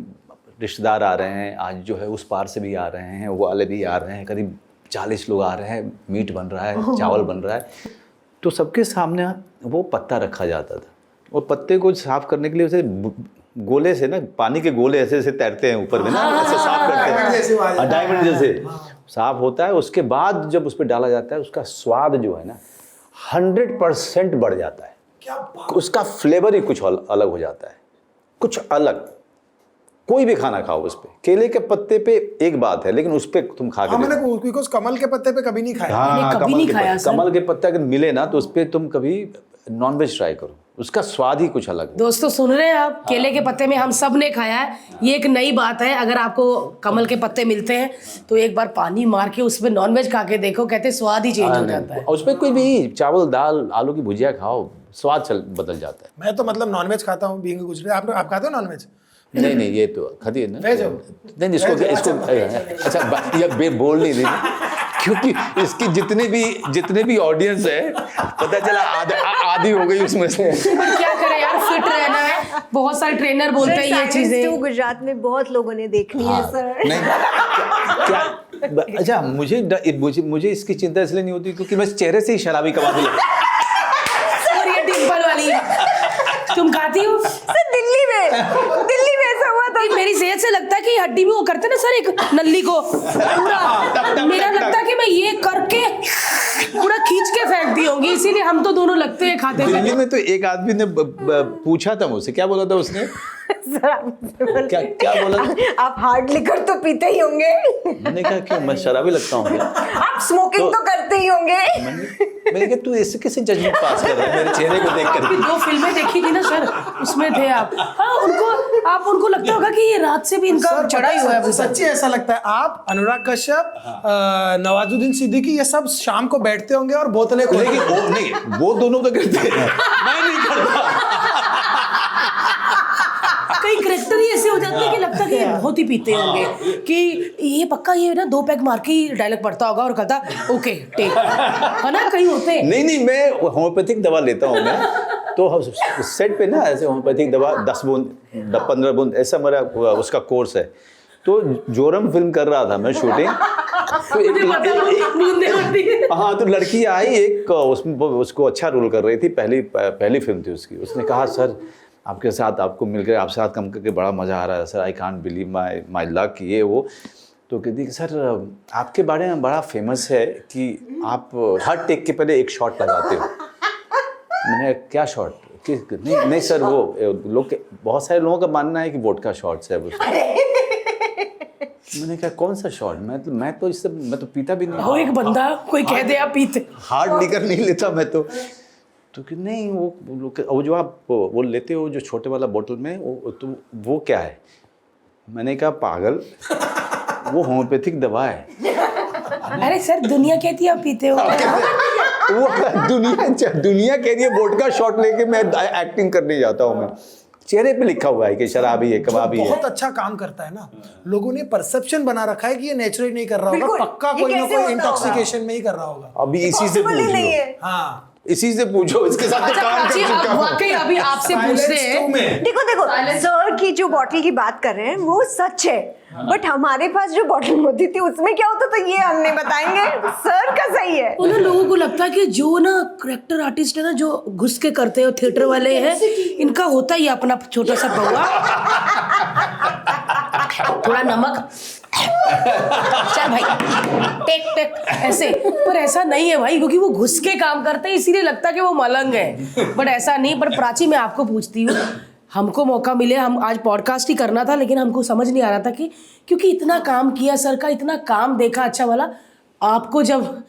रिश्तेदार आ रहे हैं, आज जो है उस पार से भी आ रहे हैं, वो वाले भी आ रहे हैं, करीब 40 लोग आ रहे हैं, मीट बन रहा है, चावल बन रहा है, तो सबके सामने वो पत्ता रखा जाता था। और पत्ते को साफ करने के लिए उसे गोले से ना, पानी के गोले ऐसे ऐसे तैरते हैं ऊपर में ना, ऐसे साफ करते हैं, डायमंड जैसे साफ होता है। उसके बाद जब उस पर डाला जाता है, उसका स्वाद जो है ना 100% बढ़ जाता है। उसका फ्लेवर ही कुछ अलग हो जाता है, कुछ अलग। कोई भी खाना खाओ उस पे, केले के पत्ते पे एक बात है, लेकिन उस पे तुम खा के
मैंने बिकॉज़ कमल के पत्ते पे कभी नहीं खाया।
हाँ,
कभी नहीं खाया सर।
कमल के पत्ते अगर मिले ना तो उस पे तुम कभी नॉनवेज ट्राई करो, उसका स्वाद ही कुछ अलग है।
दोस्तों सुन रहे हैं आप, केले के पत्ते में हम सब ने खाया है, ये एक नई बात है। अगर आपको कमल के पत्ते मिलते हैं तो एक बार पानी मार के उसमें नॉनवेज खा के देखो, कहते स्वाद ही चेंज हो जाता है।
उस पे कोई भी चावल, दाल, आलू की भुजिया खाओ, स्वाद बदल जाता है।
मैं तो मतलब नॉनवेज खाता हूँ, बीइंग गुजराती। आप खाते हो नॉनवेज?
नहीं, ये तो खाती है ना।
वेज हो?
नहीं, इसको अच्छा ये बोल नहीं देना, क्योंकि इसकी जितने भी ऑडियंस है, पता चला आधी हो गई उसमें से।
पर क्या करें यार, फिट रहना है। बहुत सारे ट्रेनर बोलते हैं ये चीजें।
तो गुजरात में बहुत लोगों ने देखनी है सर।
नहीं, क्या अच्छा, मुझे इसकी चिंता इसलिए नहीं होती क्योंकि मैं चेहरे से ही शराबी कबाबी लगता हूं।
और ये डिंपल वाली तुम खाती हो?
सर दिल्ली में ऐसा हुआ था
मेरी सेहत से लगता है कि हड्डी में वो करते ना सर एक नल्ली को पूरा, मेरा लगता है कि मैं ये करके पूरा खींच के फेंक दी होंगी, इसीलिए हम तो दोनों लगते हैं खाते
दिल्ली में तो एक आदमी ने पूछा था मुझसे, क्या बोला था उसने, क्या क्या बोला था?
आप हार्ड लिकर तो पीते ही होंगे।
मैंने कहा क्यों, मैं शराबी लगता हूँ क्या?
आप स्मोकिंग तो करते ही होंगे।
मैंने कहा तू इससे कैसे जजमेंट पास कर रहा है मेरे चेहरे को देख कर?
जो फिल्में देखी थी ना सर उसमें थे आप। हाँ उनको लगता होगा कि ये रात से भी इनका चढ़ा ही हुआ है।
सच्ची ऐसा लगता है आप, अनुराग कश्यप, नवाजुद्दीन सिद्दीकी, ये सब शाम को बैठते होंगे और बोतलें खोल
लेकिन वो नहीं, वो दोनों तो करते हैं, मैं नहीं करता।
कई करेक्टर ही ऐसे हो जाते हैं कि लगता है कि ये बहुत ही पीते होंगे, कि ये पक्का ये ना 2 पैग मार के ही डायलॉग पढ़ता होगा और कहता ओके टेक, है ना, कहीं होते हैं।
नहीं, मैं होम्योपैथिक दवा लेता हूँ मैं, तो सेट पे ना ऐसे होम्योपैथिक दवा 10 बूंद 15 बूंद ऐसा मेरा उसका कोर्स है। तो जोरम फिल्म कर रहा था मैं शूटिंग, तो हाँ तो लड़की आई एक, उसको अच्छा रोल कर रही थी, पहली फिल्म थी उसकी। उसने कहा सर आपके साथ आपको मिलकर आपके साथ काम करके बड़ा मज़ा आ रहा है sir, I can't believe my luck, ये वो। तो कहती कि सर आपके बारे में बड़ा फेमस है कि आप हर टेक के पहले एक शॉट लगाते हो। मैंने क्या शॉट? नहीं सर वो लोग, बहुत सारे लोगों का मानना है कि वोडका शॉट्स है वो। मैंने कहा कौन सा शॉट? मैं तो पीता भी नहीं।
वो एक बंदा कोई कह दे आप पीते,
हार्ड लिकर नहीं लेता मैं तो कि नहीं वो जो आप वो लेते हो जो छोटे वाला बोतल में वो क्या है? मैंने कहा पागल, वो होम्योपैथिक दवा है।
अरे सर दुनिया कहती है आप पीते हो।
वो दुनिया कह रही है वोडका शॉट लेके मैं एक्टिंग करने जाता हूँ। मैं चेहरे पे लिखा हुआ है कि शराबी है, कबाबी है।
बहुत अच्छा काम करता है ना, लोगों ने परसेप्शन बना रखा है कि ये नेचुरली नहीं कर रहा होगा,
बिल्कुल,
पक्का
ये
कोई ना
कैसे
कोई
होता
इंटॉक्सिकेशन में ही कर रहा होगा।
अभी इसी से
Possible ही नहीं है।
पूछो,
हाँ
इसी से पूछो, इसके साथ तो काम कर चुका हूँ।
वाकई अभी आपसे पूछते हैं,
देखो सर की जो बॉटल की बात कर रहे हैं वो सच है, बट हमारे पास जो बॉटल होती थी उसमें क्या होता था ये हम नहीं बताएंगे। सर का सही है।
उन लोगों को लगता है कि जो ना करेक्टर आर्टिस्ट है ना, जो घुस के करते हैं थिएटर वाले हैं, इनका होता ही अपना छोटा सा बउआ, थोड़ा नमक, चल भाई टेक ऐसे। पर ऐसा नहीं है भाई, क्योंकि वो घुस के काम करते हैं इसीलिए लगता है कि वो मलंग है, बट ऐसा नहीं। पर प्राची मैं आपको पूछती हूँ, हमको मौका मिले, हम आज पॉडकास्ट ही करना था, लेकिन हमको समझ नहीं आ रहा था कि क्योंकि इतना काम किया सर का, इतना काम देखा अच्छा वाला, आपको जब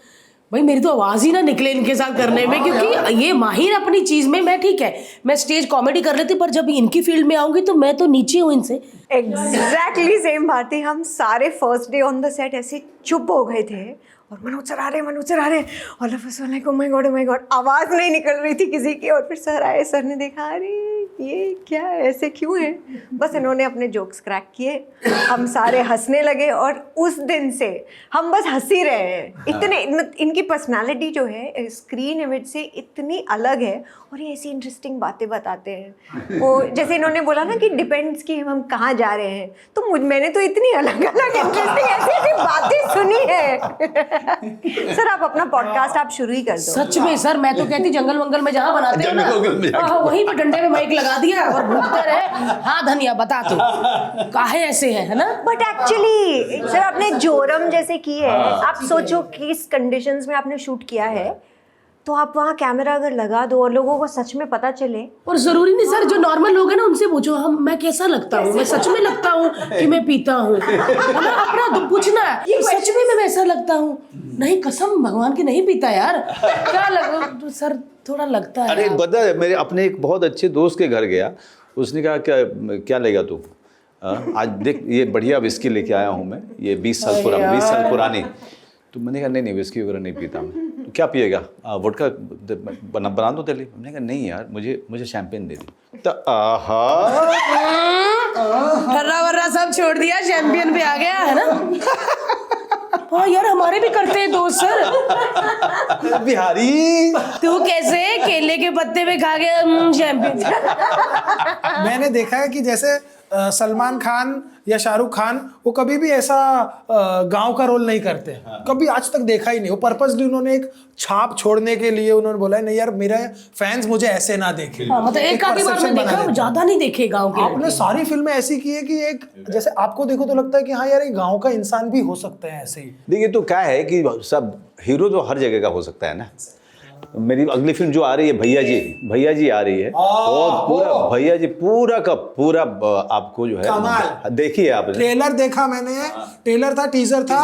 भाई मेरी तो आवाज़ ही ना निकले इनके साथ करने में, क्योंकि ये माहिर अपनी चीज़ में, मैं ठीक है मैं स्टेज कॉमेडी कर लेती, पर जब इनकी फील्ड में आऊँगी तो मैं तो नीचे हूँ इनसे।
एग्जैक्टली सेम बात थी। हम सारे first day on the set ऐसे चुप हो गए थे और मनोज सर आ रहे all of us like oh my God, आवाज़ नहीं निकल रही थी किसी की। और फिर सर आए, सर ने देखा अरे ये क्या ऐसे क्यों है, बस इन्होंने अपने जोक्स क्रैक किए, हम सारे हंसने लगे और उस दिन से हम बस हंस ही रहे हैं। इतने इनकी पर्सनालिटी जो है स्क्रीन इमेज से इतनी अलग है और ये ऐसी इंटरेस्टिंग बातें बताते हैं। वो जैसे इन्होंने बोला ना कि डिपेंड्स कि हम कहाँ जा रहे हैं, तो मैंने तो इतनी अलग अलग इंटरेस्टिंग ऐसी बातें सुनी है। सर आप अपना पॉडकास्ट आप शुरू ही कर दो।
सच में सर, मैं तो कहती जंगल वंगल में जहाँ बनाते हो ना, वहीं पे डंडे में माइक लगा दिया और घूमते रहे, हाँ धनिया बता तू काहे ऐसे है ना।
बट एक्चुअली सर आपने जोरम जैसे की है, आप सोचो कि इस कंडीशंस में आपने शूट किया है, तो आप वहाँ कैमरा अगर लगा दो और लोगों को सच में पता चले।
और जरूरी नहीं सर, जो नॉर्मल लोग हैं ना उनसे पूछो मैं कैसा लगता हूँ, मैं सच में लगता हूँ कि मैं पीता हूँ, अपना पूछना है सच में मैं वैसा लगता हूँ, नहीं कसम भगवान की नहीं पीता यार, क्या लगा तो सर थोड़ा लगता है।
अरे पता है, मेरे अपने एक बहुत अच्छे दोस्त के घर गया, उसने कहा क्या लेगा तू, आज देख ये बढ़िया विस्की लेके आया हूँ मैं, ये 20 साल पुरानी। तो मैंने कहा नहीं विस्की वगैरह नहीं पीता मैं। तो क्या पिएगा? वोडका बना दो तेली। मैंने कहा नहीं यार, मुझे शैंपेन दे दी। तो
हर्रा वर्रा सब छोड़ दिया, चैंपियन पे आ गया है ना। हाँ यार हमारे भी करते हैं दोस्त सर।
बिहारी
तू कैसे केले के पत्ते पे खा गया चैंपियन।
मैंने देखा है कि जैसे सलमान खान या शाहरुख खान वो कभी भी ऐसा गांव का रोल नहीं करते। कभी आज तक देखा ही नहीं। वो पर्पसली उन्होंने एक छाप छोड़ने के लिए उन्होंने बोला नहीं यार मेरे फैंस मुझे ऐसे ना देखें।
मतलब एक आधी बार
perception
में
बना
देखा,
देते।
ज्यादा नहीं देखे गांव के।
आपने सारी फिल्में ऐसी की है कि एक जैसे आपको देखो तो लगता है कि हाँ यार एक गांव का इंसान भी हो सकता है ऐसे ही।
देखिए तो क्या है कि सब हीरो तो हर जगह का हो सकता है ना। मेरी अगली फिल्म जो आ रही है भैया जी आ रही है, और पूरा भैया जी पूरा का पूरा आपको जो है
कमाल।
देखिए आपने
ट्रेलर देखा मैंने, ट्रेलर था, टीजर था।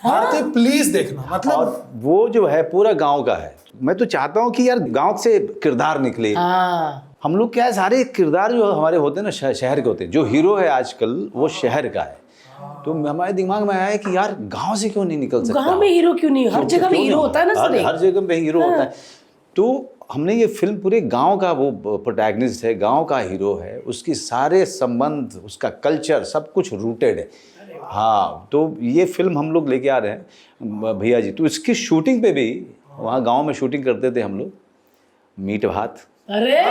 भारती प्लीज देखना, मतलब
और वो जो है पूरा गांव का है। मैं तो चाहता हूँ कि यार गांव से किरदार निकले। हम लोग क्या है, सारे किरदार जो हमारे होते हैं ना शहर के होते हैं। जो हीरो है आजकल वो शहर का है, तो हमारे दिमाग में आया है कि यार गांव से क्यों नहीं निकल सकता।
गांव में हीरो क्यों नहीं, हर जगह में हीरो होता है ना सर।
हर जगह में हीरो होता है। तो हमने ये फिल्म पूरे गांव का वो प्रोटैगनिस्ट है, गांव का हीरो है, उसकी सारे संबंध, उसका कल्चर सब कुछ रूटेड है। हाँ, तो ये फिल्म हम लोग लेके आ रहे हैं भैया जी। तो इसकी शूटिंग पे भी वहाँ गांव में शूटिंग करते थे हम लोग, मीट भात।
अरे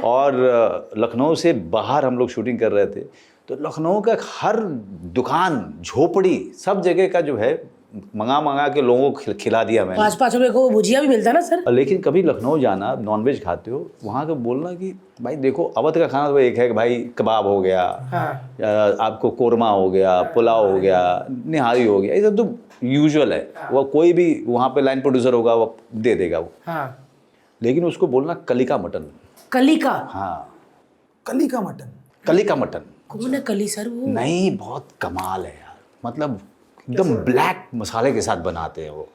और लखनऊ से बाहर हम लोग शूटिंग कर रहे थे, तो लखनऊ का हर दुकान, झोपड़ी, सब जगह का जो है मंगा के लोगों को खिला दिया मैंने।
5-5 रुपए को भुजिया भी मिलता है ना सर।
लेकिन कभी लखनऊ जाना, नॉनवेज खाते हो, वहाँ का बोलना कि भाई देखो अवध का खाना तो एक है कि भाई कबाब हो गया, आपको कोरमा हो गया, पुलाव हो गया, निहारी हो गया, ये सब तो यूजुअल है। वो कोई भी वहाँ पे लाइन प्रोड्यूसर होगा वो दे देगा वो। लेकिन उसको बोलना कलिका मटन।
कलिका?
हाँ,
कलिका मटन।
कलिका मटन
कौन है कली सर वो?
नहीं, बहुत कमाल है यार। मतलब एकदम ब्लैक मसाले के साथ बनाते हैं वो।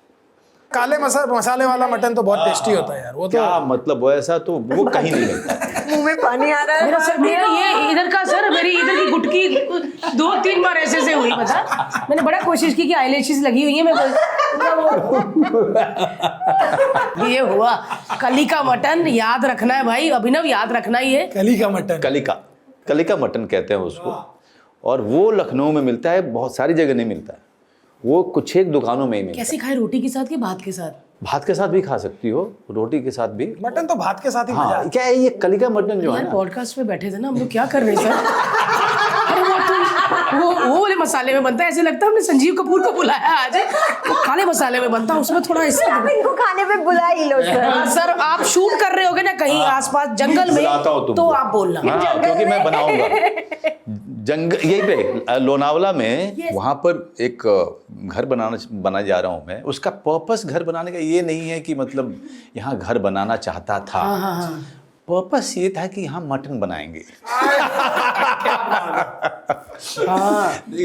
काले मसाले वाला मटन तो बहुत टेस्टी होता है यार वो तो।
क्या मतलब वो ऐसा तो वो कहीं नहीं मिलता।
मुंह में पानी आ रहा है।
मेरा सर, मेरा ये इधर का सर, मेरी इधर की गुटकी 2-3 बार ऐसे से हुई। पता, मैंने बड़ा कोशिश की कि आईलैशेस लगी हुई है, मैं ये हुआ। कलिका मटन याद रखना है भाई, अभिनव याद रखना ही है।
कलिका मटन,
कलिका मटन कहते हैं उसको। और वो लखनऊ में मिलता है, बहुत सारी जगह नहीं मिलता है, वो कुछ एक दुकानों में ही मिलता है।
कैसे खाए, रोटी के साथ कि भात के साथ?
भात के साथ भी खा सकती हो, रोटी के साथ भी।
मटन तो भात के साथ ही मजा
हाँ,
आता है।
क्या है ये कलिका मटन जो है
यार
ना,
पॉडकास्ट में बैठे थे ना हम लोग, क्या कर रहे हैं सर? अरे वो वाले मसाले में बनता है, ऐसे लगता है हमने संजीव कपूर को बुलाया आज। वो काले मसाले में बनता है, उसमें थोड़ा ऐसा।
आप इनको खाने पे बुला ही लो सर।
हाँ सर, आप शूट कर रहे होगे ना कहीं आसपास जंगल में,
बुलाता हूँ तुमको।
तो आप बोलना।
हाँ, क्योंकि मैं बनाऊंगा जंगल यही पे लोनावला में। वहाँ पर एक घर बना जा रहा हूँ मैं। उसका पर्पस घर बनाने का ये नहीं है कि मतलब यहाँ घर बनाना चाहता था। पर्पस ये था कि यहाँ मटन बनाएंगे।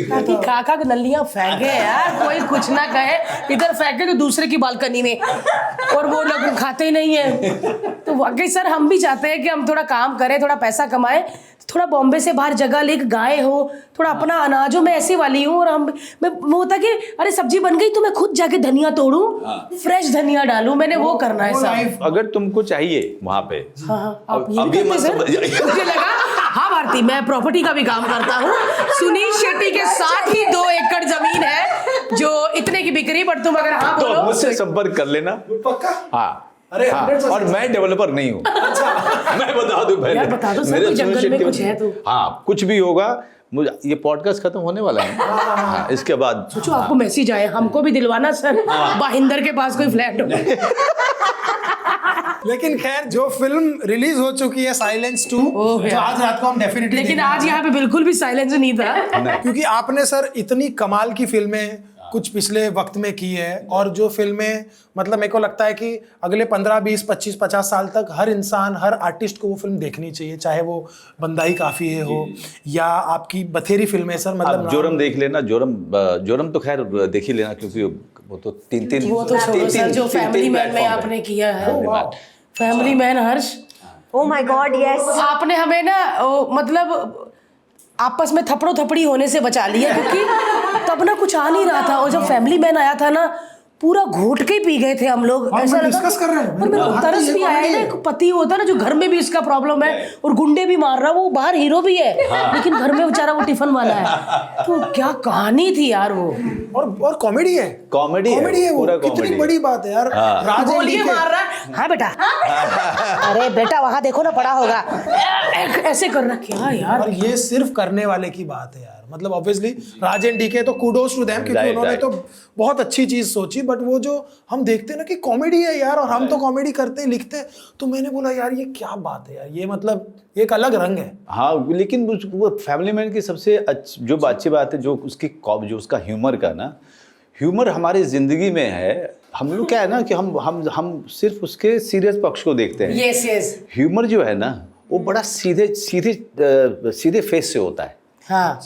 ताकि काका नलियां फेंके यार, कोई कुछ ना कहे। इधर फेंके तो दूसरे की बालकनी में, और वो लोग खाते ही नहीं है। तो वाकई सर हम भी चाहते हैं कि हम थोड़ा काम करें, थोड़ा पैसा कमाएं, थोड़ा बॉम्बे से बाहर जगह लेके गाए हो, थोड़ा अपना अनाज हो। मैं ऐसी वाली हूँ, और मैं वो होता कि अरे सब्जी बन गई तो मैं खुद जाके धनिया तोड़ूं, फ्रेश धनिया डालूं, मैंने वो करना है सर।
अगर तुमको चाहिए वहाँ पे,
आप ये भी करते सर? मुझे लगा हाँ भारती, मैं प्रॉपर्टी का भी काम करता हूँ। सुनील शेट्टी के साथ ही 2 एकड़ जमीन है जो इतने की बिक्री, बट तुम अगर हाँ
तो
बोलो
मुझसे संपर्क कर लेना।
पक्का?
हाँ,
अरे
हाँ,
100%
और मैं डेवलपर नहीं हूँ। मैं बता दूं पहले।
यार बता दो सर,
मेरे
कोई जंगल
सुनील
में
शेट्टी-
कुछ है तो।
हाँ, कुछ भी होगा। मुझे ये पॉडकास्ट खत्म होने वाला है। हाँ, इसके बाद
सोचो आपको मैसेज आए, हमको भी दिलवाना सर, बाहिंदर के पास कोई फ्लैट हो।
लेकिन खैर जो फिल्म रिलीज हो चुकी है साइलेंस 2, जो आज रात को हम डेफिनेटली
लेकिन आज यहाँ पे बिल्कुल भी साइलेंस नहीं था।
क्योंकि आपने सर इतनी कमाल की फिल्में कुछ पिछले वक्त में की है, और जो फिल्में मतलब मेरे को लगता है कि अगले 15, 20, 25, 50 साल तक हर इंसान, हर आर्टिस्ट को वो फिल्म देखनी चाहिए, चाहे वो बंदा ही काफी है हो या आपकी बथेरी फिल्में सर। मतलब
आप जोरम देख लेना। जोरम तो खैर देख ही लेना, क्योंकि वो तो तीन
वो तो छोड़ो सर, जो फैमिली मैन में आपने किया है, family man Harsh,
Oh my God, yes.
आपने हमें ना मतलब आपस में थपड़ो थपड़ी होने से बचा लिया, क्योंकि तब ना कुछ आ नहीं रहा था, और जब फैमिली मैन आया था ना, पूरा घोट के ही पी गए थे हम लोग। ऐसा लगा
डिस्कस कर रहे हैं।
और मेरे को तरस भी आया ना, एक पति होता है ना जो घर में भी इसका प्रॉब्लम है और गुंडे भी मार रहा है, वो बाहर हीरो भी है लेकिन घर में बेचारा वो टिफिन वाला है। तो क्या कहानी थी यार वो।
और कॉमेडी है,
कॉमेडी
है वो,
पूरा
कितनी
कॉमेडी।
बड़ी बात है यार।
गोलियां मार रहा है, हाँ बेटा, अरे बेटा वहां देखो ना पड़ा होगा, ऐसे कर रहा क्या यार।
और ये सिर्फ करने वाले की बात है यार, मतलब ऑब्वियसली राजन डीके तो कुडोस टू देम, क्योंकि उन्होंने तो बहुत अच्छी चीज सोची। बट वो जो हम देखते हैं ना कि कॉमेडी है यार, और हम तो कॉमेडी करते हैं, लिखते हैं, तो मैंने बोला यार ये क्या बात है यार, ये मतलब एक अलग रंग है।
हाँ, लेकिन वो फैमिली मैन की सबसे जो अच्छी बात है, जो उसका ह्यूमर का ना, ह्यूमर हमारी जिंदगी में है। हम लोग क्या है ना कि हम सिर्फ उसके सीरियस पक्ष को देखते हैं।
Yes yes.
ह्यूमर जो है ना वो बड़ा सीधे फेस से होता है।
हाँ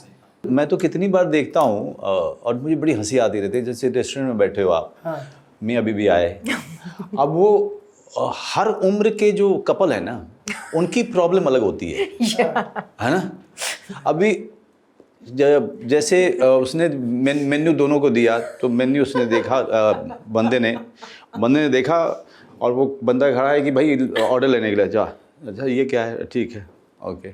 मैं तो कितनी बार देखता हूँ और मुझे बड़ी हंसी आती रहती है। जैसे रेस्टोरेंट में बैठे हो आप, मैं अभी भी आए, अब वो हर उम्र के जो कपल है ना उनकी प्रॉब्लम अलग होती है ना। अभी जैसे उसने मेन्यू दोनों को दिया, तो मेन्यू उसने देखा, बंदे ने देखा, और वो बंदा खड़ा है कि भाई ऑर्डर लेने के लिए जा, अच्छा ये क्या है, ठीक है, ओके।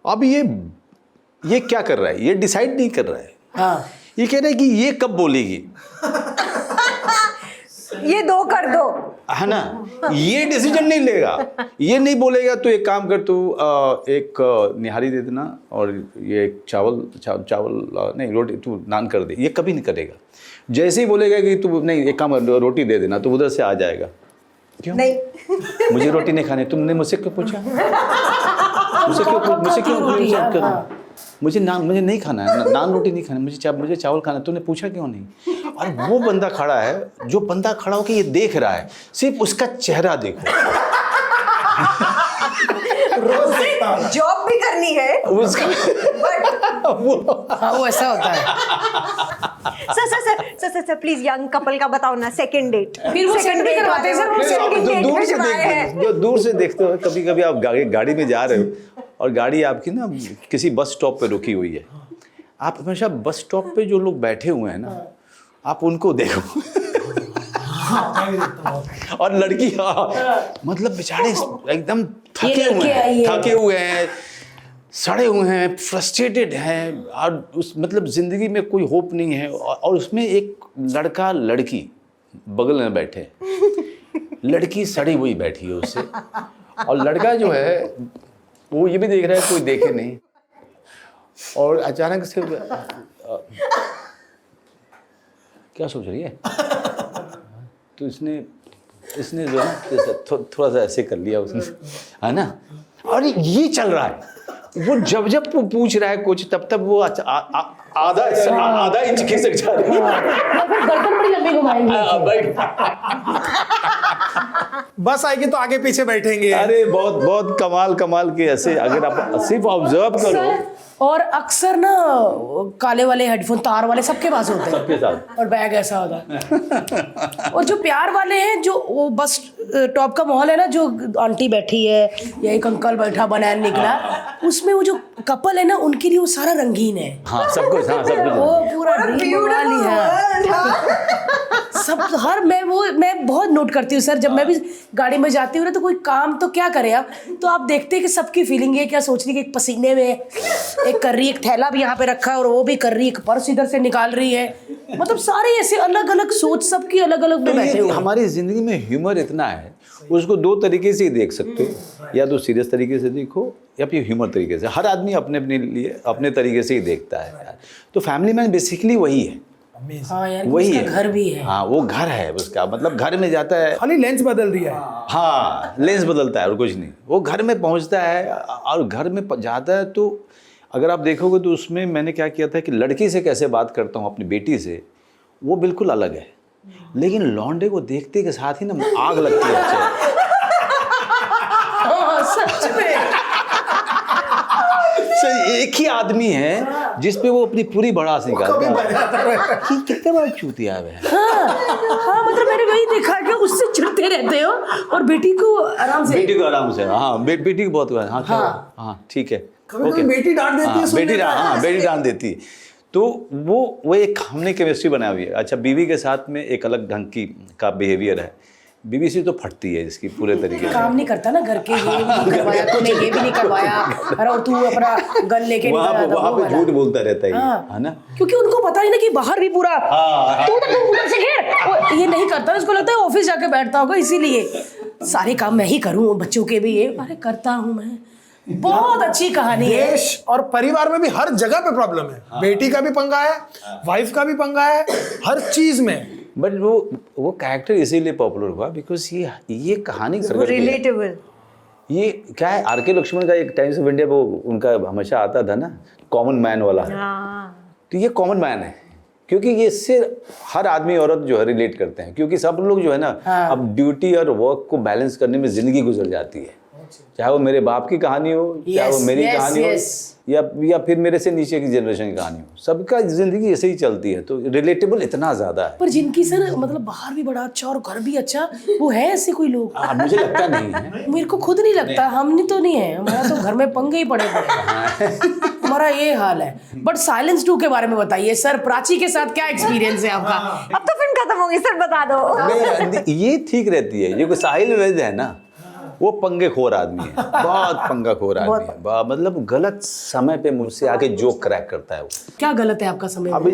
अब ये क्या कर रहा है, ये डिसाइड नहीं कर रहा है।
हाँ।
ये कह रहा है कि ये कब बोलेगी,
ये दो कर दो, है
ना। ये डिसीजन नहीं लेगा, ये नहीं बोलेगा तो एक काम कर, तू एक निहारी दे देना और ये एक चावल नहीं रोटी, तू नान कर दे। ये कभी नहीं करेगा। जैसे ही बोलेगा कि तू नहीं एक काम कर, रोटी दे देना, तो उधर से आ जाएगा, क्यों
नहीं
मुझे रोटी नहीं खानी, तुमने मुझसे क्यों पूछा, मुझसे क्यों मुझे नहीं खाना है, नान रोटी नहीं खाना, मुझे चावल खाना, तूने पूछा क्यों नहीं। और वो बंदा खड़ा है, जो बंदा खड़ा होकर ये देख रहा है, सिर्फ उसका चेहरा देखो।
जॉब भी करनी है
उसका
वो ऐसा होता है।
सर प्लीज यंग कपल का बताओ ना, सेकंड डेट।
फिर वो सेकंड डेट करवाते हैं सर,
जो दूर से देखते हो, कभी कभी आप गाड़ी में जा रहे हो और गाड़ी आपकी ना किसी बस स्टॉप पे रुकी हुई है, आप हमेशा बस स्टॉप पे जो लोग बैठे हुए हैं ना, आप उनको देखो। और लड़की मतलब बेचारे एकदम थके हुए हैं, सड़े हुए हैं, फ्रस्ट्रेटेड हैं, और उस मतलब ज़िंदगी में कोई होप नहीं है। और उसमें एक लड़का लड़की बगल में बैठे, लड़की सड़ी हुई बैठी है उससे, और लड़का जो है वो ये भी देख रहा है कोई देखे नहीं, और अचानक से क्या सोच रही है, तो इसने जो है थोड़ा सा ऐसे कर लिया उसने, है ना। और ये चल रहा है, वो जब वो पूछ रहा है कुछ, तब वो आधा इंच खिसक जा रही है,
गर्दन बड़ी लंबी घुमाएंगे।
बस आएगी तो आगे पीछे बैठेंगे।
अरे बहुत कमाल के ऐसे, अगर आप सिर्फ ऑब्जर्व करो।
और अक्सर ना काले वाले हेडफोन तार वाले सबके पास होते हैं,
सबके साथ,
और बैग ऐसा होता है। और जो प्यार वाले हैं, जो वो बस टॉप का माहौल है ना, जो आंटी बैठी है या एक अंकल बैठा बनाया निकला, उसमें वो जो कपल है ना, उनके लिए वो सारा रंगीन है।
हाँ सब कुछ
वो पूरा ड्रीम वाली है सब। हर मैं बहुत नोट करती हूँ सर, जब मैं भी गाड़ी में जाती हूँ ना, तो कोई काम तो क्या करे आप, तो आप देखते हैं कि सबकी फीलिंग है क्या सोच रही है कि एक पसीने में एक कर रही है, एक थैला भी यहाँ पे रखा है और वो भी कर रही है, एक पर्स इधर से निकाल रही है, मतलब सारे ऐसे अलग अलग सोच सबकी अलग अलग में बैठे हुए।
हमारी जिंदगी में ह्यूमर इतना है, उसको दो तरीके से ही देख सकते हो, या तो सीरियस तरीके से देखो या फिर ह्यूमर तरीके से। हर आदमी अपने लिए अपने तरीके से ही देखता है। तो फैमिली मैन बेसिकली वही है।
हाँ यार,
वही है,
घर भी है।
हाँ वो घर है उसका, मतलब घर में जाता है,
खाली लेंस बदल दिया है।
हाँ लेंस बदलता है और कुछ नहीं। वो घर में पहुंचता है और घर में जाता है, तो अगर आप देखोगे तो उसमें मैंने क्या किया था कि लड़की से कैसे बात करता हूँ अपनी बेटी से, वो बिल्कुल अलग है। लेकिन लौंडे को देखते के साथ ही ना आग लगती है।
सच में
सर एक ही आदमी है जिस पे वो अपनी पूरी भड़ास निकालता है कि कितने बार चूतिया है।
हाँ मतलब मैंने वही देखा कि उससे चिढ़ते रहते हो और बेटी को आराम से
हाँ बेटी को बहुत हाँ ठीक है,
कभी बेटी डांट देती है,
बेटी डांट देती है। तो वो एक हमने केमिस्ट्री बनाई हुई है। अच्छा, बीवी के साथ में एक अलग ढंग की का बिहेवियर है। बीवी से तो फटती है इसकी पूरे तरीके से।
काम नहीं करता ना घर के, ये भी नहीं करवाया तूने, ये भी नहीं करवाया, अरे और तू अपना गन लेके
वहाँ पे झूठ बोलता रहता है ना,
क्योंकि उनको पता ही ना कि बाहर भी पूरा तू तो उधर से घेर, वो ये नहीं करता, उसको लगता है ऑफिस जाके बैठता होगा, इसीलिए सारे काम मैं ही करूँ, बच्चों के भी ये अरे करता हूँ मैं। बहुत अच्छी कहानी है।
देश और परिवार में भी हर जगह पे प्रॉब्लम है। बेटी का भी पंगा है, वाइफ का भी पंगा है, हर चीज में।
बट वो कैरेक्टर इसीलिए पॉपुलर हुआ बिकॉज ये कहानी
रिलेटेबल।
ये क्या है, आर के लक्ष्मण का एक टाइम्स ऑफ इंडिया वो उनका हमेशा आता था ना, कॉमन मैन वाला। तो ये कॉमन मैन है क्योंकि ये इससे हर आदमी औरत जो है रिलेट करते हैं, क्योंकि सब लोग जो है ना अब ड्यूटी और वर्क को बैलेंस करने में जिंदगी गुजर जाती है। चाहे वो मेरे बाप की कहानी हो, चाहे वो मेरी कहानी हो, या फिर मेरे से नीचे की जनरेशन की कहानी हो, सबका जिंदगी ऐसे ही चलती है। तो रिलेटेबल इतना ज्यादा है।
पर जिनकी सर मतलब बाहर भी बड़ा अच्छा और घर भी अच्छा, वो है ऐसे कोई लोग?
मुझे लगता नहीं है।
मेरे को खुद नहीं लगता, हमने तो नहीं है, हमारा तो घर में पंगे ही पड़े हमारा ये हाल है। बट साइलेंस 2 के बारे में बताइए सर, प्राची के साथ क्या एक्सपीरियंस है आपका?
अब तो फिल्म खत्म होगी सर, बता दो।
ये ठीक रहती है। ये कोई साहिल वैद है ना, वो पंगे खोर आदमी है, बहुत पंगा खोर आदमी है। मतलब गलत समय पे मुझसे आके जोक क्रैक करता है वो।
क्या गलत है आपका समय?
अभी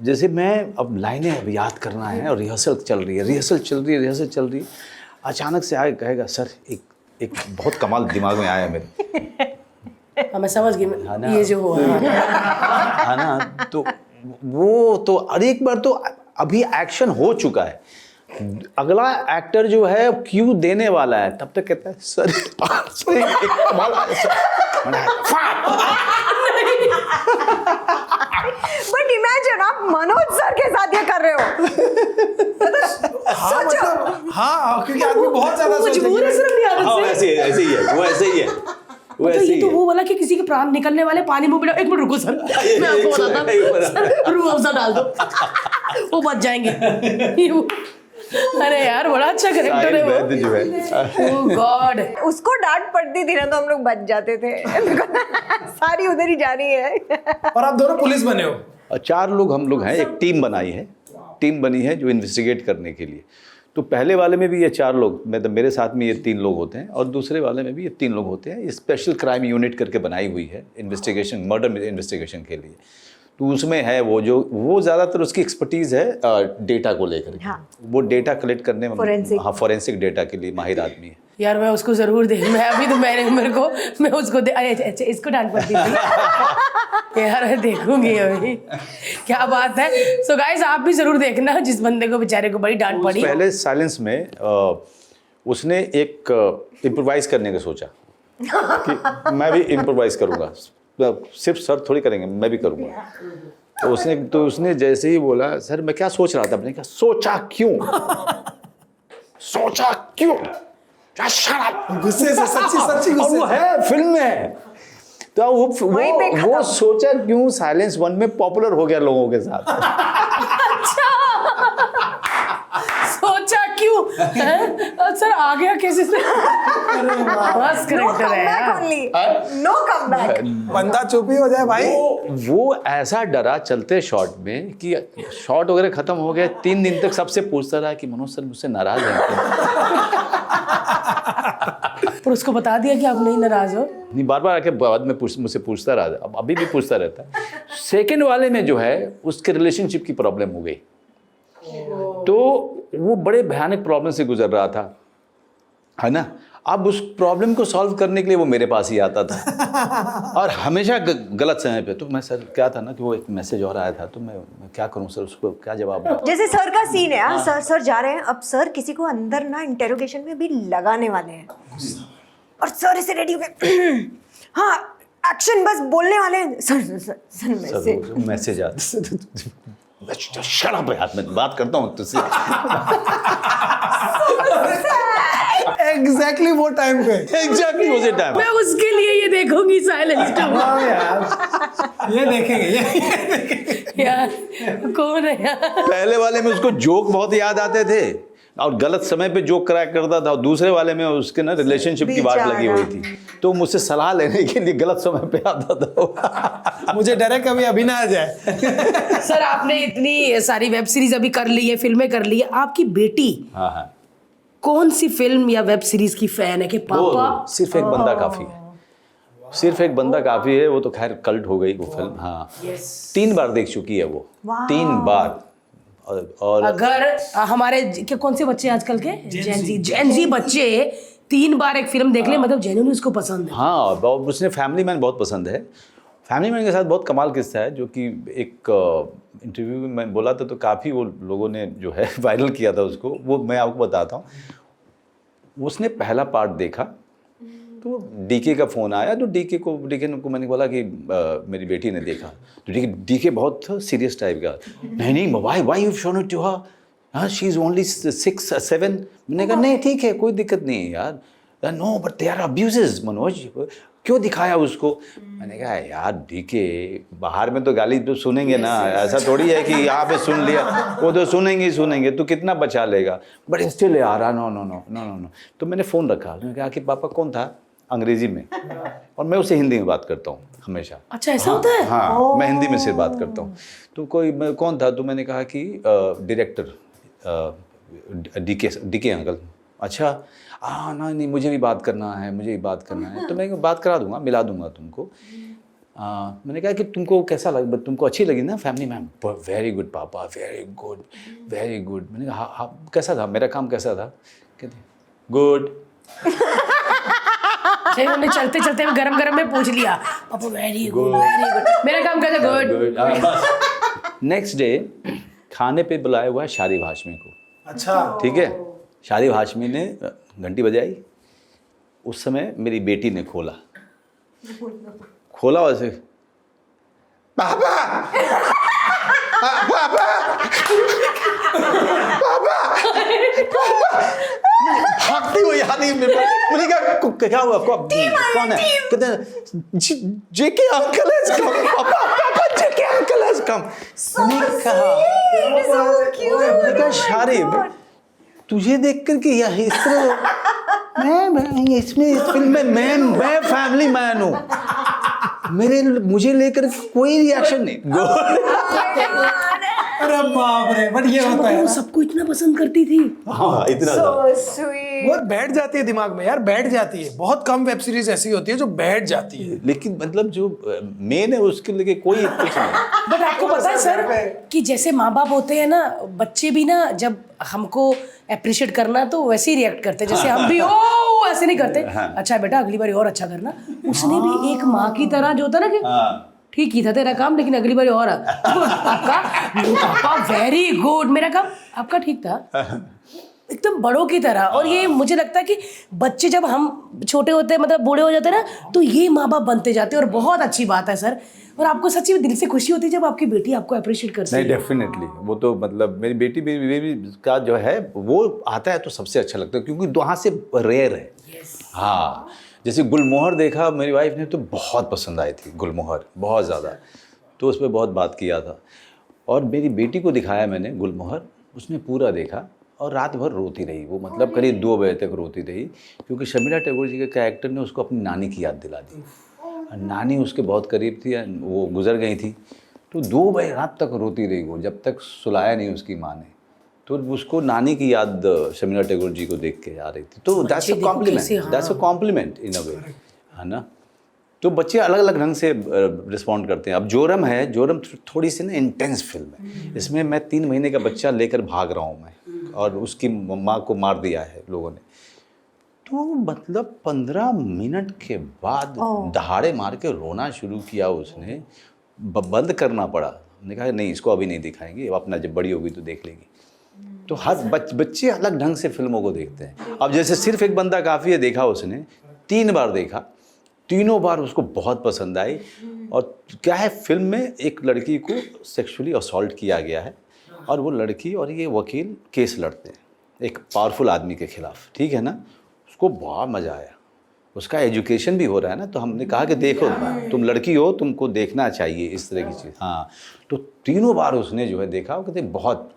जैसे मैं अब लाइनें अब याद करना है और रिहर्सल चल रही है, अचानक से आके कहेगा सर एक बहुत कमाल दिमाग में आया मेरे।
मैं समझ गई, ये जो हुआ
है ना, तो वो तो अरे एक बार तो अभी एक्शन हो चुका है, अगला एक्टर जो है क्यों देने वाला है, तब तक कहता है सर
बट इमेजिन आप मनोज सर के साथ ये कर रहे हो।
हाँ मतलब हाँ, क्योंकि आदमी बहुत ज्यादा
मजबूर है सर अपनी आदत से।
ऐसे ही है, वो ऐसे ही है।
तो ये तो वो वाला कि किसी के प्राण निकलने वाले, पानी मुंह में डाल, एक मिनट रुको सर, मैं आपको बताता हूँ, रूह अफ़ज़ा डाल दो, वो बच जाएंगे। अरे यार बड़ा अच्छा कैरेक्टर है वो। ओह गॉड,
उसको डांट पड़ती थी ना तो हम लोग बच जाते थे। सारी उधर ही जा रही है।
और आप दोनों पुलिस बने हो?
4 लोग हम लोग हैं, एक टीम बनी है जो इन्वेस्टिगेट करने के लिए। तो पहले वाले में भी ये 4 लोग, मतलब मेरे साथ में ये 3 लोग होते हैं, और दूसरे वाले में भी ये 3 लोग होते हैं। ये स्पेशल क्राइम यूनिट करके बनाई हुई है इन्वेस्टिगेशन, मर्डर इन्वेस्टिगेशन के लिए। तो उसमें है वो ज़्यादातर उसकी एक्सपर्टीज़ है डेटा को लेकर। वो डेटा कलेक्ट करने में, फॉरेंसिक डेटा के लिए माहिर आदमी है।
यार मैं उसको जरूर देख, मैं अभी तो मैं उसको अच्छा इसको डांट पड़ती थी यार, देखूंगी अभी, क्या बात है। सो गाइस आप भी जरूर देखना, जिस बंदे को बेचारे को बड़ी डांट पड़ी।
पहले साइलेंस में उसने एक इम्प्रोवाइज करने का सोचा कि मैं भी इम्प्रोवाइज करूंगा, सिर्फ सर थोड़ी करेंगे, मैं भी करूंगा। तो उसने जैसे ही बोला सर मैं क्या सोच रहा था, अपने क्या सोचा क्यों
गुस्से से, सच्ची गुस्से।
वो है फिल्म में, तो वो सोचा क्यों साइलेंस 1 में पॉपुलर हो गया लोगों के साथ।
सोचा क्यों सर आ गया कैसे से? बस करेक्टर है यार,
नो कमबैक।
बंदा चुप ही हो जाए भाई।
वो ऐसा डरा चलते शॉट में कि शॉट वगैरह खत्म हो गया, 3 दिन तक सबसे पूछता रहा कि मनोज सर मुझसे नाराज हैं?
पर उसको बता दिया कि आप नहीं नाराज हो?
नहीं, बार आके बाद में मुझसे पूछता रहा, अब अभी भी पूछता रहता है। सेकेंड वाले में जो है उसके रिलेशनशिप की प्रॉब्लम हो गई, तो वो बड़े भयानक प्रॉब्लम से गुजर रहा था, है ना। अब उस प्रॉब्लम को सॉल्व करने के लिए वो मेरे पास ही आता था, और हमेशा गलत समय पे। तो मैं सर क्या था ना कि वो एक मैसेज और आया था, तो मैं क्या करूं सर, उसको क्या जवाब दूं?
जैसे सर का सीन है, सर जा रहे हैं, अब सर किसी को अंदर ना इंटेरोगेशन में भी लगाने वाले हैं, और सर इसे रेडी हो गए, हाँ एक्शन बस बोलने वाले हैं। सर
मैसेज आता, शट अप यार, मैं बात करता हूँ तुझसे।
एग्जैक्टली वो टाइम पे,
एग्जैक्टली उसी टाइम
मैं उसके लिए ये देखूंगी साइलेंस 2।
हाँ यार, ये देखेंगे
यार कौन है यार?
पहले वाले में उसको जोक बहुत याद आते थे, और गलत समय पे जो क्रैक करता था, दूसरे वाले में उसके ना रिलेशनशिप की बात लगी हुई थी, तो मुझसे सलाह लेने के लिए गलत समय पे आता था।
मुझे डर है कभी अभी ना आ जाए।
सर आपने इतनी सारी वेब सीरीज अभी कर ली है, फिल्में कर ली है, आपकी बेटी
हाँ हाँ,
कौन सी फिल्म या वेब सीरीज की फैन है कि पापा?
सिर्फ एक बंदा काफी है, सिर्फ एक बंदा काफी है। वो तो खैर कल्ट हो गई वो फिल्म। हाँ, 3 बार देख चुकी है वो, 3 बार। और
अगर हमारे कौन से बच्चे आजकल के जेनजी बच्चे 3 बार एक फिल्म देख ले, मतलब जेन्युइनली उसको पसंद है।
हाँ, उसने फैमिली मैन बहुत पसंद है। फैमिली मैन के साथ बहुत कमाल किस्सा है, जो कि एक इंटरव्यू में मैं बोला था, तो काफ़ी वो लोगों ने जो है वायरल किया था उसको। वो मैं आपको बताता हूँ। उसने पहला पार्ट देखा तो डीके का फ़ोन आया, तो डीके को मैंने बोला कि मेरी बेटी ने देखा, तो डीके बहुत सीरियस टाइप का, नहीं why you shown it to her, हाँ शी इज़ ओनली 6-7। मैंने कहा नहीं ठीक है, कोई दिक्कत नहीं है यार। No but they are abuses Manoj, क्यों दिखाया उसको? मैंने कहा यार डीके, बाहर में तो गाली तो सुनेंगे ना, ऐसा थोड़ी है कि यहाँ पे सुन लिया, वो तो सुनेंगे, तो कितना बचा लेगा। बट स्टिल यार, नो। तो मैंने फ़ोन रखा, मैंने कहा कि पापा कौन था, अंग्रेजी में, और मैं उससे हिंदी में बात करता हूँ हमेशा।
अच्छा ऐसा होता है?
हाँ, मैं हिंदी में सिर्फ बात करता हूँ। तो कौन था, तो मैंने कहा कि डायरेक्टर डीके अंकल। अच्छा, नहीं मुझे भी बात करना है, तो मैं बात करा दूंगा, मिला दूंगा तुमको। मैंने कहा कि तुमको कैसा लगा, तुमको अच्छी लगी ना फैमिली मैन? वेरी गुड पापा, वेरी गुड। मैंने कहा हाँ, कैसा था मेरा काम, कैसा था? कहते गुड।
उन्होंने चलते चलते गरम में पूछ लिया, पापा वेरी गुड, मेरा काम कैसे? गुड।
नेक्स्ट डे खाने पे बुलाया हुआ है शारिब हाशमी को।
अच्छा,
ठीक है, शारिब हाशमी ने घंटी बजाई, उस समय मेरी बेटी ने खोला वैसे, पापा भागती हुई आ रही। मैंने कहा क्या हुआ, कौन है? कहते हैं जेके अंकल हैज कम। पापा जेके अंकल हैज कम। मैंने कहा शारिब, तुझे देख कर के यह इस तरह मैं इसमें इस फिल्म में मैं फैमिली मैन हूँ, मुझे लेकर कोई रिएक्शन नहीं।
अरे बाप रे, बट ये होता है,
सबको इतना पसंद करती थी।
हाँ, इतना
So sweet.
वो बैठ जाती है दिमाग में यार, बैठ जाती है। बहुत कम वेब सीरीज ऐसी होती है जो बैठ जाती है।
लेकिन मतलब जो मेन है उसके लिए कोई कुछ नहीं।
बट आपको पता है सर कि जैसे माँ बाप होते हैं ना, बच्चे भी ना जब हमको अप्रिशिएट करना तो वैसे ही रिएक्ट करते हैं, जैसे हम भी ओ ऐसे नहीं करते। अच्छा बेटा अगली बार और अच्छा करना। उसने भी एक माँ की तरह जो होता ना कि ठीक ही था तेरा काम, लेकिन अगली बार और पापा वेरी गुड, मेरा काम आपका ठीक था, एकदम बड़ों की तरह। और ये मुझे लगता है कि बच्चे जब हम छोटे होते हैं, मतलब बूढ़े हो जाते हैं ना, तो ये माँ बाप बनते जाते हैं, और बहुत अच्छी बात है सर। और आपको सच्ची में दिल से खुशी होती है जब आपकी बेटी आपको अप्रिशिएट करती है।
नहीं, डेफिनेटली, वो तो मतलब मेरी बेटी का जो है वो आता है तो सबसे अच्छा लगता है, क्योंकि वहाँ से रेयर है। हाँ, जैसे गुलमोहर देखा, मेरी वाइफ ने तो बहुत पसंद आई थी गुलमोहर, बहुत ज़्यादा, तो उस पर बहुत बात किया था। और मेरी बेटी को दिखाया मैंने गुलमोहर, उसने पूरा देखा और रात भर रोती रही वो, मतलब करीब 2 बजे तक रोती रही, क्योंकि शर्मिला टैगोर जी के कैरेक्टर ने उसको अपनी नानी की याद दिला दी। नानी उसके बहुत करीब थी, वो गुजर गई थी, तो 2 बजे रात तक रोती रही वो, जब तक सुलाया नहीं उसकी माँ ने। तो उसको नानी की याद शर्मिला टैगोर जी को देख के आ रही थी। तो दैट्स अ कॉम्प्लीमेंट इन अ वे, है ना। तो बच्चे अलग अलग ढंग से रिस्पॉन्ड करते हैं। अब जोरम है, जोरम थोड़ी सी ना इंटेंस फिल्म है। इसमें मैं 3 महीने का बच्चा लेकर भाग रहा हूँ मैं, और उसकी माँ को मार दिया है लोगों ने। तो मतलब 15 मिनट के बाद दहाड़े मार के रोना शुरू किया उसने, बंद करना पड़ा। मैंने कहा नहीं, इसको अभी नहीं दिखाएंगे, अपना जब बड़ी होगी तो देख लेगी। तो हर बच्चे अलग ढंग से फिल्मों को देखते हैं। अब जैसे सिर्फ एक बंदा काफ़ी है देखा उसने, 3 बार देखा, तीनों बार उसको बहुत पसंद आई। और क्या है, फिल्म में एक लड़की को सेक्सुअली असॉल्ट किया गया है, और वो लड़की और ये वकील केस लड़ते हैं एक पावरफुल आदमी के खिलाफ, ठीक है ना। उसको बहुत मज़ा आया, उसका एजुकेशन भी हो रहा है ना। तो हमने कहा कि देखो तुम लड़की हो, तुमको देखना चाहिए इस तरह की चीज़। हाँ, तो 3 बार उसने जो है देखा, वो कहते बहुत।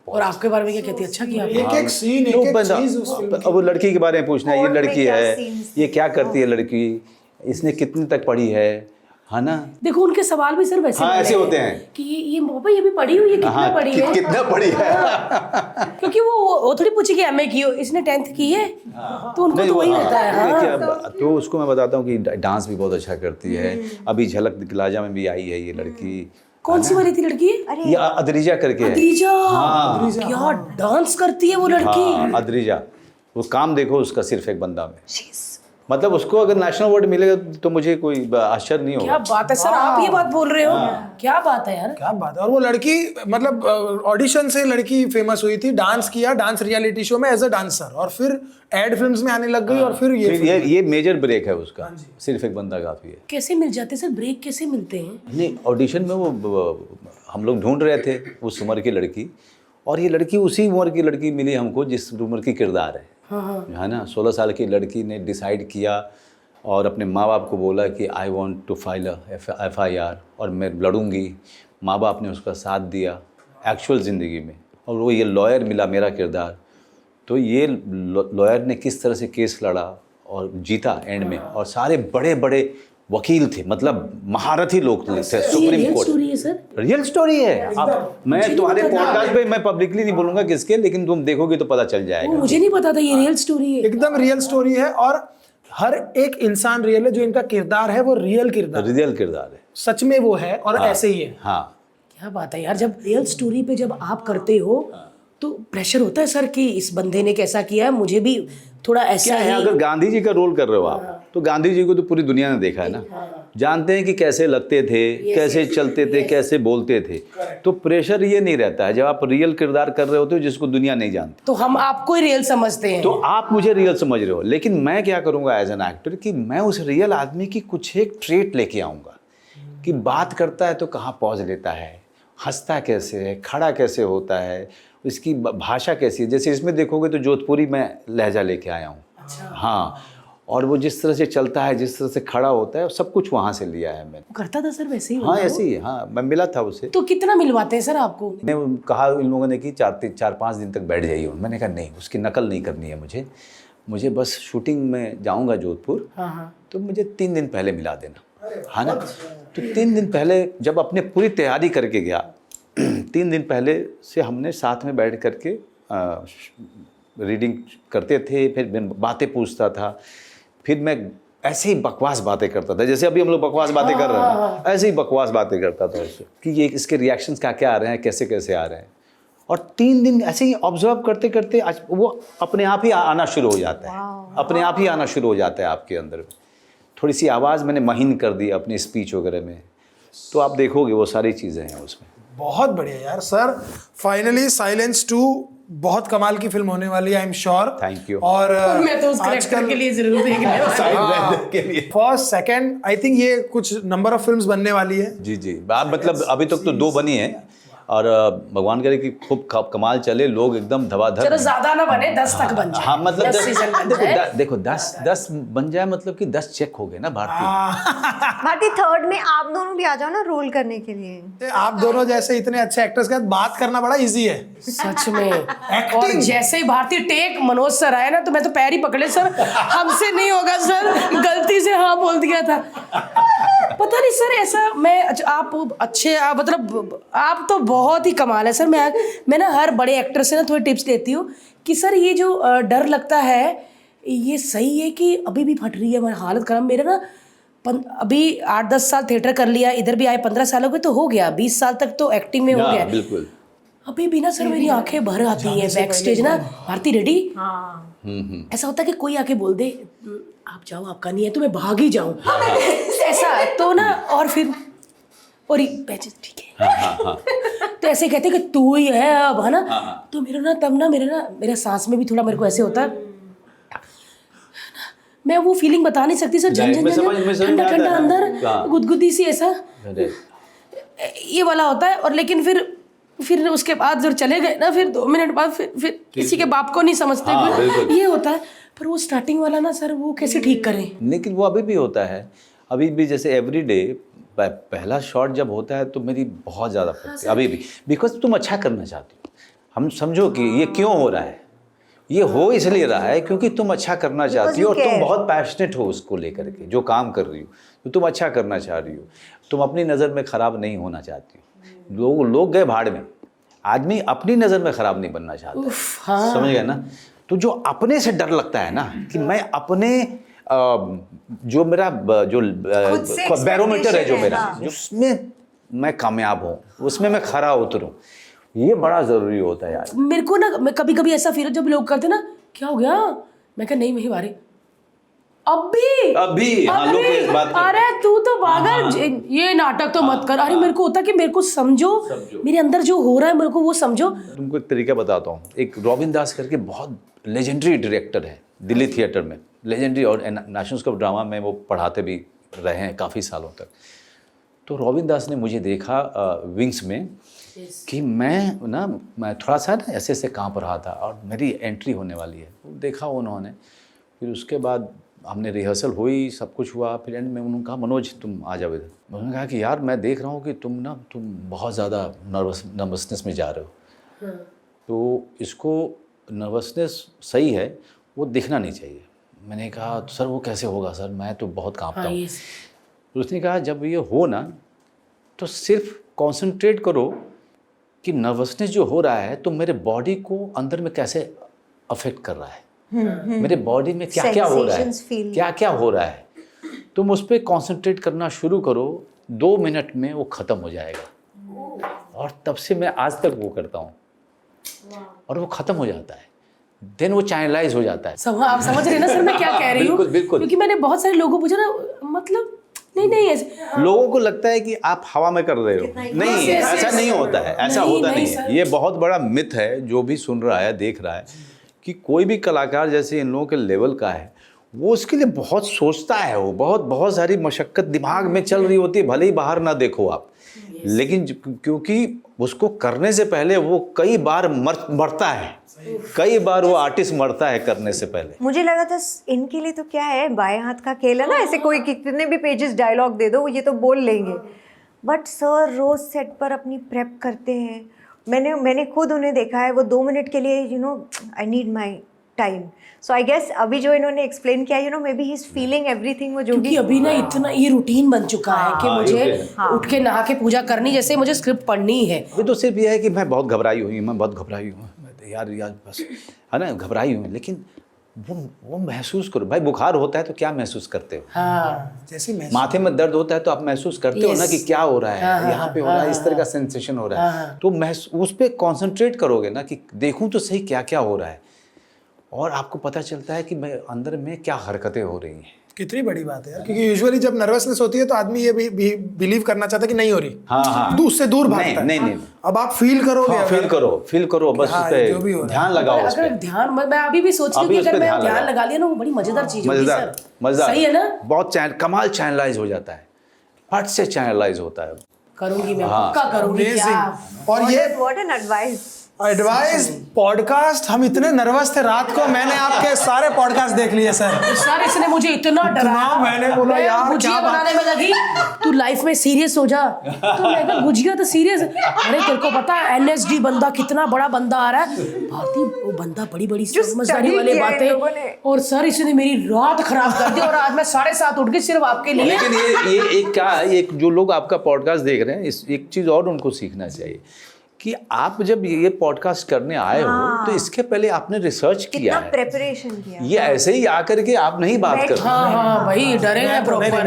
और आपके बारे में क्या कहती है? अच्छा किया आपने।
एक एक सीन, एक एक चीज उस फिल्म
अब वो लड़की के बारे में पूछना है, ये
और में
लड़की
क्या
है,
scenes
ये क्या करती है लड़की, इसने कितनी तक पढ़ी है ना।
देखो उनके सवाल भी सर वैसे
हाँ,
वाले
ऐसे
हैं
होते हैं
कि ये पापा ये भी पढ़ी हुई है, कितना
हाँ,
पढ़ी है।
कितना पढ़ी है।
क्योंकि वो थोड़ी पूछी कि एमए की हो, इसने 10th की है, तो उनको
नहीं,
तो
वो
वही
हाँ,
रहता है।
देखिए
हाँ।
अब तो उसको मैं बताता हूँ कि डांस भी बहुत अच्छा करती है। अभी झलक दिखलाजा में भी आई है ये लड़की।
कौन सी वाली थी लड़की?
ये अदरिजा करके है।
अद्रिजा।
हाँ।
क्या डांस करती है वो लड़की।
हाँ, अदरिजा। वो काम देखो उसका सिर्फ एक बंदा में, मतलब उसको अगर नेशनल अवार्ड मिलेगा तो मुझे कोई आश्चर्य नहीं
क्या
होगा।
बात है सर, आप ये बात बोल रहे हो? क्या बात है यार।
क्या बात है। और वो लड़की मतलब ऑडिशन से लड़की फेमस हुई थी, डांस किया, डांस रियलिटी शो में एज अ डांसर, और फिर एड फिल्म्स में आने लग गई, और फिर
ये मेजर ब्रेक है उसका। सिर्फ एक बंदा काफी है।
कैसे मिल जाते सर, ब्रेक कैसे मिलते हैं?
नहीं, ऑडिशन में वो हम लोग ढूंढ रहे थे उस उम्र की लड़की, और ये लड़की उसी उम्र की लड़की मिली हमको जिस उम्र की किरदार है। है ना। 16 साल की लड़की ने डिसाइड किया और अपने माँ बाप को बोला कि I want to file FIR और मैं लड़ूंगी। माँ बाप ने उसका साथ दिया एक्चुअल ज़िंदगी में, और वो ये लॉयर मिला मेरा किरदार। तो ये लॉयर ने किस तरह से केस लड़ा और जीता एंड में, और सारे बड़े बड़े वकील थे, मतलब महारथी लोग थे सुप्रीम कोर्ट।
स्टोरी है सर।
रियल स्टोरी है। अब मैं तुम्हारे पॉडकास्ट पे मैं पब्लिकली नहीं बोलूंगा किसके, लेकिन तुम देखोगे तो पता चल जाएगा।
मुझे नहीं पता था ये रियल स्टोरी है।
एकदम रियल स्टोरी है, और हर एक इंसान रियल है, जो इनका किरदार है वो रियल किरदार,
रियल किरदार है,
सच में वो है, और ऐसे ही है।
हाँ।
क्या बात है यार, जब रियल स्टोरी पे जब आप करते हो तो प्रेशर होता है सर कि इस बंदे ने कैसा किया है, मुझे भी थोड़ा ऐसा
क्या है,
ही।
अगर गांधी जी का रोल कर रहे हो आप, तो गांधी जी को तो पूरी दुनिया ने देखा है ना, जानते हैं कि कैसे लगते थे, कैसे चलते थे, कैसे बोलते थे। तो प्रेशर ये नहीं रहता है जब आप रियल किरदार कर रहे होते हो जिसको दुनिया नहीं जानती।
तो हम आपको ही रियल समझते हैं।
तो आप मुझे रियल समझ रहे हो, लेकिन मैं क्या करूंगा एज एन एक्टर कि मैं उस रियल आदमी की कुछ एक ट्रेट लेके आऊंगा कि बात करता है तो कहाँ पॉज लेता है, हंसता कैसे है, खड़ा कैसे होता है, इसकी भाषा कैसी है। जैसे इसमें देखोगे तो जोधपुरी मैं लहजा लेके आया हूँ।
अच्छा।
हाँ, और वो जिस तरह से चलता है, जिस तरह से खड़ा होता है, सब कुछ वहाँ से लिया है मैंने।
वो करता था सर वैसे ही?
हाँ, ऐसे ही। हाँ, मैं मिला था उसे।
तो कितना मिलवाते हैं सर आपको?
मैंने कहा इन लोगों ने कि 4-5 दिन तक बैठ जाइए। मैंने कहा नहीं, उसकी नकल नहीं करनी है मुझे बस शूटिंग में जाऊँगा जोधपुर,
हाँ।
तो मुझे 3 दिन पहले मिला देना, है ना। तो 3 दिन पहले जब अपने पूरी तैयारी करके गया, 3 दिन पहले से हमने साथ में बैठ करके रीडिंग करते थे, फिर मैं बातें पूछता था, फिर मैं ऐसे ही बकवास बातें करता था, जैसे अभी हम लोग बकवास बातें कर रहे हैं, ऐसे ही बकवास बातें करता था उससे कि ये इसके रिएक्शंस क्या क्या आ रहे हैं, कैसे कैसे आ रहे हैं। और 3 दिन ऐसे ही ऑब्जर्व करते करते आज वो अपने आप ही आना शुरू हो जाता है, अपने आप ही आना शुरू हो जाता है आपके अंदर। थोड़ी सी आवाज़ मैंने महीन कर दी अपनी स्पीच वगैरह में, तो आप देखोगे वो सारी चीज़ें हैं उसमें।
बहुत बढ़िया यार। सर फाइनली साइलेंस 2 बहुत कमाल की फिल्म होने वाली है, I am sure.
Thank you.
और
मैं तो उस कैरेक्टर के लिए जरूर देख रहा हूँ।
फर्स्ट सेकंड आई थिंक ये कुछ नंबर ऑफ फिल्म्स बनने वाली है।
जी। आप मतलब अभी तक तो 2 बनी है, और भगवान करे कि खूब कमाल चले, लोग एकदम धवाधर।
चलो ज्यादा ना बने, 10 तक बन जाए।
हाँ, मतलब
10 सीजन बन जाए।
देखो 10 बन जाए मतलब कि 10 चेक हो गए ना भारतीय।
भारती 3rd में आप दोनों भी आ जाओ ना रोल करने के लिए।
आप दोनों जैसे इतने अच्छे एक्टर्स के साथ बात करना बड़ा इजी है
सच में। और जैसे ही भारतीय टेक मनोज सर आए ना, तो मैं तो पैर ही पकड़े, सर हमसे नहीं होगा सर, गलती से हाँ बोल दिया था। पता नहीं सर, ऐसा आप अच्छे मतलब आप तो बहुत ही कमाल है सर। मैं ना हर बड़े एक्टर से ना थोड़ी टिप्स लेती हूँ कि सर ये जो डर लगता है ये सही है कि अभी भी फट रही है हमारी हालत खराब। मेरा ना अभी 8-10 साल थिएटर कर लिया, इधर भी आए 15 साल हो गए तो हो गया, 20 साल तक तो एक्टिंग में हो गया।
बिल्कुल।
अभी भी ना सर मेरी आंखें भर आती हैं बैक स्टेज ना। भारती रेडी? ऐसा होता है कि कोई आके बोल दे आप जाओ, आपका नहीं है, तो मैं भाग ही जाऊं। ऐसा तो ना, और फिर और ठीक है। तो ऐसे कहते कि तू ही है अब, है ना। तो मेरा ना तब ना मेरा सांस में भी थोड़ा मेरे को ऐसे होता है, मैं वो फीलिंग बता नहीं सकती सर। ठंडा ठंडा अंदर गुदगुदी सी ऐसा ये वाला होता है। और लेकिन फिर उसके बाद जब चले गए ना, फिर 2 मिनट बाद फिर किसी के बाप को नहीं समझते, ये होता है। पर वो स्टार्टिंग वाला ना सर, वो कैसे ठीक करें?
लेकिन वो अभी भी होता है, अभी भी जैसे एवरीडे पहला शॉट जब होता है तो मेरी बहुत ज़्यादा पड़ती है अभी भी, बिकॉज तुम अच्छा करना चाहती हो। हम समझो कि ये क्यों हो रहा है, ये हो इसलिए रहा है क्योंकि तुम अच्छा करना चाहती हो और तुम बहुत पैशनेट हो उसको लेकर के, जो काम कर रही हो तो तुम अच्छा करना चाह रही हो, तुम अपनी नज़र में ख़राब नहीं होना चाहती हो। लोग गए भाड़ में, आदमी अपनी नज़र में ख़राब नहीं बनना चाहता।
हाँ।
समझ गए ना? तो जो अपने से डर लगता है ना कि मैं अपने जो मेरा जो बैरोमीटर है जो मेरा, उसमें मैं कामयाब हूँ, उसमें मैं खरा उतरूँ, ये बड़ा ज़रूरी होता है यार।
मेरे को ना, मैं कभी कभी ऐसा फील, जब लोग करते ना क्या हो गया, मैं कहा नहीं, वही बारे अभी
हाँ, लोग इस बात पे-
अरे तू तो पागल, ये नाटक तो मत कर। अरे मेरे को होता कि मेरे को समझो, मेरे अंदर जो हो रहा है मेरे को वो समझो।
तुमको एक तरीका बताता हूँ। एक रॉबिन दास करके बहुत लेजेंडरी डायरेक्टर है दिल्ली थिएटर में, लेजेंडरी, और नेशनल स्कूल ऑफ ड्रामा में वो पढ़ाते भी रहे हैं काफ़ी सालों तक। तो रॉबिन दास ने मुझे देखा विंग्स में कि मैं थोड़ा सा ना ऐसे ऐसे काँप रहा था और मेरी एंट्री होने वाली है। वो देखा उन्होंने, फिर उसके बाद हमने रिहर्सल हुई, सब कुछ हुआ, फिर एंड में उन्होंने कहा मनोज तुम आ जाओ इधर। उन्होंने कहा कि यार मैं देख रहा हूँ कि तुम बहुत ज़्यादा नर्वसनेस में जा रहे हो, तो इसको नर्वसनेस सही है, वो दिखना नहीं चाहिए। मैंने कहा तो सर वो कैसे होगा सर, मैं तो बहुत काँपता हूँ। तो उसने कहा जब ये हो ना तो सिर्फ कंसंट्रेट करो कि नर्वसनेस जो हो रहा है तो मेरे बॉडी को अंदर में कैसे अफेक्ट कर रहा है, मेरे बॉडी में क्या क्या हो रहा है, क्या क्या हो रहा है। तुम उस पर कंसंट्रेट करना शुरू करो, 2 मिनट में वो ख़त्म हो जाएगा। और तब से मैं आज तक वो करता हूँ और वो ख़त्म हो जाता है, देन वो चैनलाइज हो जाता है।
आप समझ रहे हैं ना सर मैं क्या कह रही हूँ?
बिल्कुल।
क्योंकि मैंने बहुत सारे लोगों को पूछा ना, मतलब नहीं ऐसे
लोगों को लगता है कि आप हवा में कर रहे हो, नहीं ऐसा नहीं होता है, ऐसा होता नहीं है। ये बहुत बड़ा मिथ है, जो भी सुन रहा है देख रहा है, कि कोई भी कलाकार जैसे इन लोगों के लेवल का है वो उसके लिए बहुत सोचता है, वो बहुत सारी मशक्क़त दिमाग में चल रही होती है, भले ही बाहर ना देखो आप, लेकिन क्योंकि उसको करने से पहले वो कई बार मरता है, कई बार वो आर्टिस्ट मरता है करने से पहले।
मुझे लगा था इनके लिए तो क्या है, बाएं हाथ का खेल है ना, ऐसे कोई कितने भी पेजेस डायलॉग दे दो ये तो बोल लेंगे, बट सर रोज सेट पर अपनी प्रेप करते हैं। मैंने खुद उन्हें देखा है, वो 2 मिनट के लिए I need my time. So I guess अभी जो इन्होंने एक्सप्लेन किया maybe he is feeling everything, वो जो भी
अभी ना इतना ये रूटीन बन चुका है कि मुझे उठ के नहा के पूजा करनी, जैसे मुझे स्क्रिप्ट पढ़नी है।
अभी तो सिर्फ ये है कि मैं बहुत घबराई हुई हूँ, यार बस है ना, घबराई हूँ, लेकिन वो महसूस करो भाई। बुखार होता है तो क्या महसूस करते हो?
हाँ,
जैसे
माथे में दर्द होता है तो आप महसूस करते हो ना कि क्या हो रहा है, यहाँ पे हो रहा है, इस तरह का सेंसेशन हो रहा है, तो उस पर कॉन्सेंट्रेट करोगे ना कि देखूं तो सही क्या क्या हो रहा है, और आपको पता चलता है कि मैं अंदर में क्या हरकतें हो रही हैं।
कितनी बड़ी बात है यार, क्योंकि यूजुअली जब नर्वसनेस होती है तो आदमी ये भी बिलीव करना चाहता है कि नहीं हो रही,
हाँ
उससे दूर भागता है।
नहीं।
अब आप फील करोगे,
फील करो बस, उस पे ध्यान लगाओ। उस पे
ध्यान, मैं अभी भी सोच रही हूँ कि अगर मैं ध्यान लगा लिया ना, वो बड़ी मजेदार चीज होगी सर।
मजेदार,
सही है ना?
बहुत कमाल चैनलाइज हो जाता है, फट से चैनलाइज होता है।
करूंगी मैं, पक्का करूंगी।
और ये
व्हाट एन
एडवाइस पॉडकास्ट, हम इतने नर्वस थे रात को, मैंने आपके सारे पॉडकास्ट देख लिए सर
इसने मुझे इतना डराया,
मैंने बोला यार
गुजिया बनाने में लगी, तू लाइफ में सीरियस हो जा। तो मैं कहा गुजिया तो सीरियस, अरे तेरे को पता है NSD बंदा कितना बड़ा बंदा आ रहा है, भारती वो बंदा बड़ी समझदारी वाली बातें, और सर इसने मेरी रात खराब कर दी, और आज मैं 7:30 उठ गई सिर्फ आपके लिए।
लेकिन ये एक क्या, एक जो लोग आपका पॉडकास्ट देख रहे हैं, एक चीज और उनको सीखना चाहिए कि आप जब ये पॉडकास्ट करने आए हो तो इसके पहले आपने रिसर्च किया है,
प्रेपरेशन किया।
ये ऐसे ही आकर के आप नहीं बात कर।
हाँ भाई डरेंगे प्रॉपर।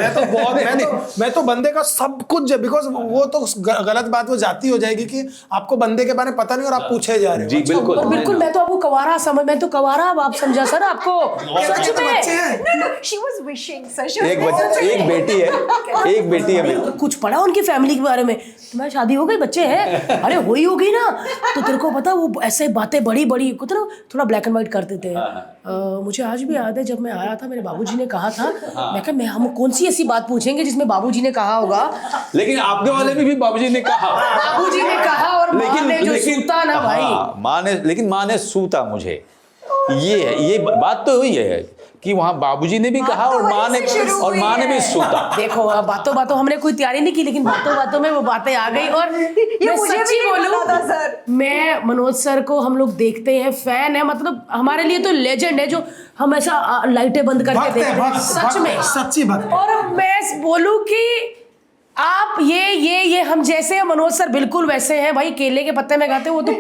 मैं तो बंदे का सब कुछ, बिकॉज वो तो गलत बात वो जाती हो जाएगी कि आपको बंदे के बारे में पता नहीं और आप पूछे जा रहे हो।
जी बिल्कुल
बिल्कुल, मैं तो आपको कवारा समझ, मैं तो कवारा अब आप समझा सर आपको, सच में।
She was wishing, sir.
एक बेटी है मेरी।
कुछ पढ़ा उनकी फैमिली के बारे में? तुम्हारी शादी हो गई, बच्चे हैं? अरे हो गई ना, तो तेरे को पता वो ऐसे बातें बड़ी थोड़ा ब्लैक एंड व्हाइट करते थे। मुझे आज भी याद है जब मैं आया था, मेरे बाबूजी ने कहा था, मैं कहा हम कौन सी ऐसी बात पूछेंगे जिसमें बाबूजी ने कहा होगा,
लेकिन आपके वाले में भी बाबूजी ने कहा,
बाबूजी ने कहा, और माँ ने जो सूता ना भाई,
माँ ने सूता मुझे, ये है, ये बात तो हुई है कि वहाँ बाबूजी ने भी कहा और माँ ने भी सूता।
देखो अब बातों बातों हमने कोई तैयारी नहीं की, लेकिन बातों बातों में वो बातें आ गई। और मैं
मुझे भी
सच्ची
नहीं
बोलूं,
पता था, सर।
मैं मनोज सर को हम लोग देखते हैं, फैन है, मतलब हमारे लिए तो लेजेंड है, जो हम ऐसा लाइटें बंद करके
भक्त है,
देखते हैं,
भक्त,
सच में
सच्ची भक्त।
और मैं बोलूं कि आप ये हम जैसे हैं, मनोज सर बिल्कुल वैसे हैं भाई। केले के पत्ते में गाते, वो तो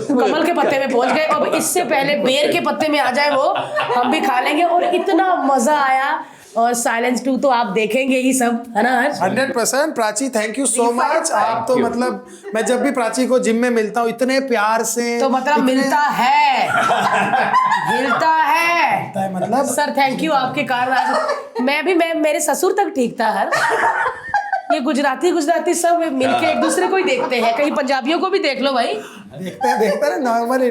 कमल के पत्ते में पहुंच गए। अब इससे पहले बेर के पत्ते में आ जाए वो, हम भी खा लेंगे। और इतना मजा आया। और साइलेंस 2 तो आप देखेंगे ही सब, है ना हर्ष?
100%। Prachi thank you so much. आप तो मतलब मैं जब भी प्राची को जिम में मिलता हूँ इतने प्यार से,
तो मतलब मिलता है
मतलब
सर थैंक यू, आपके कारण आज मैं मेरे ससुर तक ठीक था हर। ये गुजराती सब मिलके एक दूसरे को ही देखते हैं। कहीं पंजाबियों को भी देख लो भाई।
देखते ना,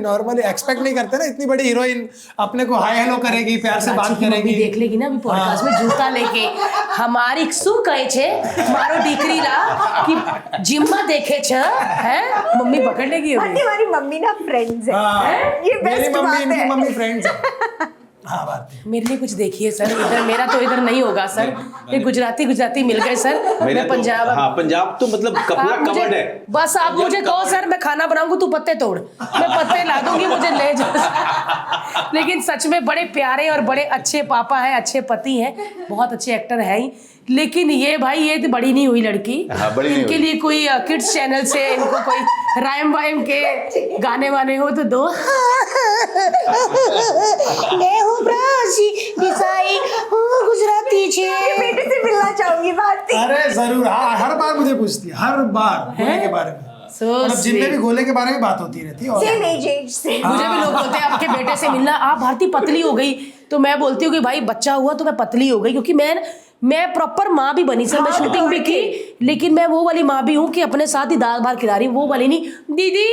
नॉर्मली एक्सपेक्ट नहीं करते ना इतनी बड़ी हीरोइन अपने को हाय हेलो करेगी, प्यार से बात करेगी।
देख लेगी ना अभी पॉडकास्ट में जूता लेके। हमारी શું કહે છે મારો દીકરીલા कि जिम्मा देखे छ है, मम्मी पकड़ लेगी अभी।
भारती हमारी मम्मी ना फ्रेंड्स है, ये
मेरी
बेस्ट
मम्मी
बात
इनकी
है।
मम्मी फ्रेंड्स है। हाँ भारती,
मेरे लिए कुछ देखिए सर, इधर मेरा तो इधर नहीं होगा सर। ये गुजराती मिल गए सर। मैं पंजाब,
हाँ पंजाब तो मतलब पूरा
आप मुझे
कवर्ड है।
बस आप मुझे कहो सर मैं खाना बनाऊंगी, तू पत्ते तोड़, मैं पत्ते ला दूंगी, मुझे ले जा। लेकिन सच में बड़े प्यारे और बड़े अच्छे पापा हैं, अच्छे पति हैं, बहुत अच्छे एक्टर हैं ही। लेकिन ये भाई ये तो बड़ी नहीं हुई लड़की।
हाँ, बड़ी नहीं
इनके
हुई।
लिए कोई किड्स चैनल से इनको कोई राइम वाइम के गाने वाने हो तो दो। मैं हूँ प्राची दिसाई हूँ गुजराती छे।
बेटे से मिलना चाहूंगी भारती।
अरे जरूर। हाँ, हर बार मुझे पूछती है, हर बार गोले के बारे में। मतलब जिम में भी गोले के बारे में बात होती रहती है।
सेम एज से।
मुझे भी लोग बोलते हैं आपके बेटे से मिलना, आप भारती पतली हो गई। तो मैं बोलती हूँ कि भाई बच्चा हुआ तो मैं पतली हो गई, क्योंकि मैं प्रॉपर माँ भी बनी सर। मैं शूटिंग भी की, लेकिन मैं वो वाली माँ भी हूँ कि अपने साथ ही दाल भात खिला रही हूँ, वो वाली नहीं। दीदी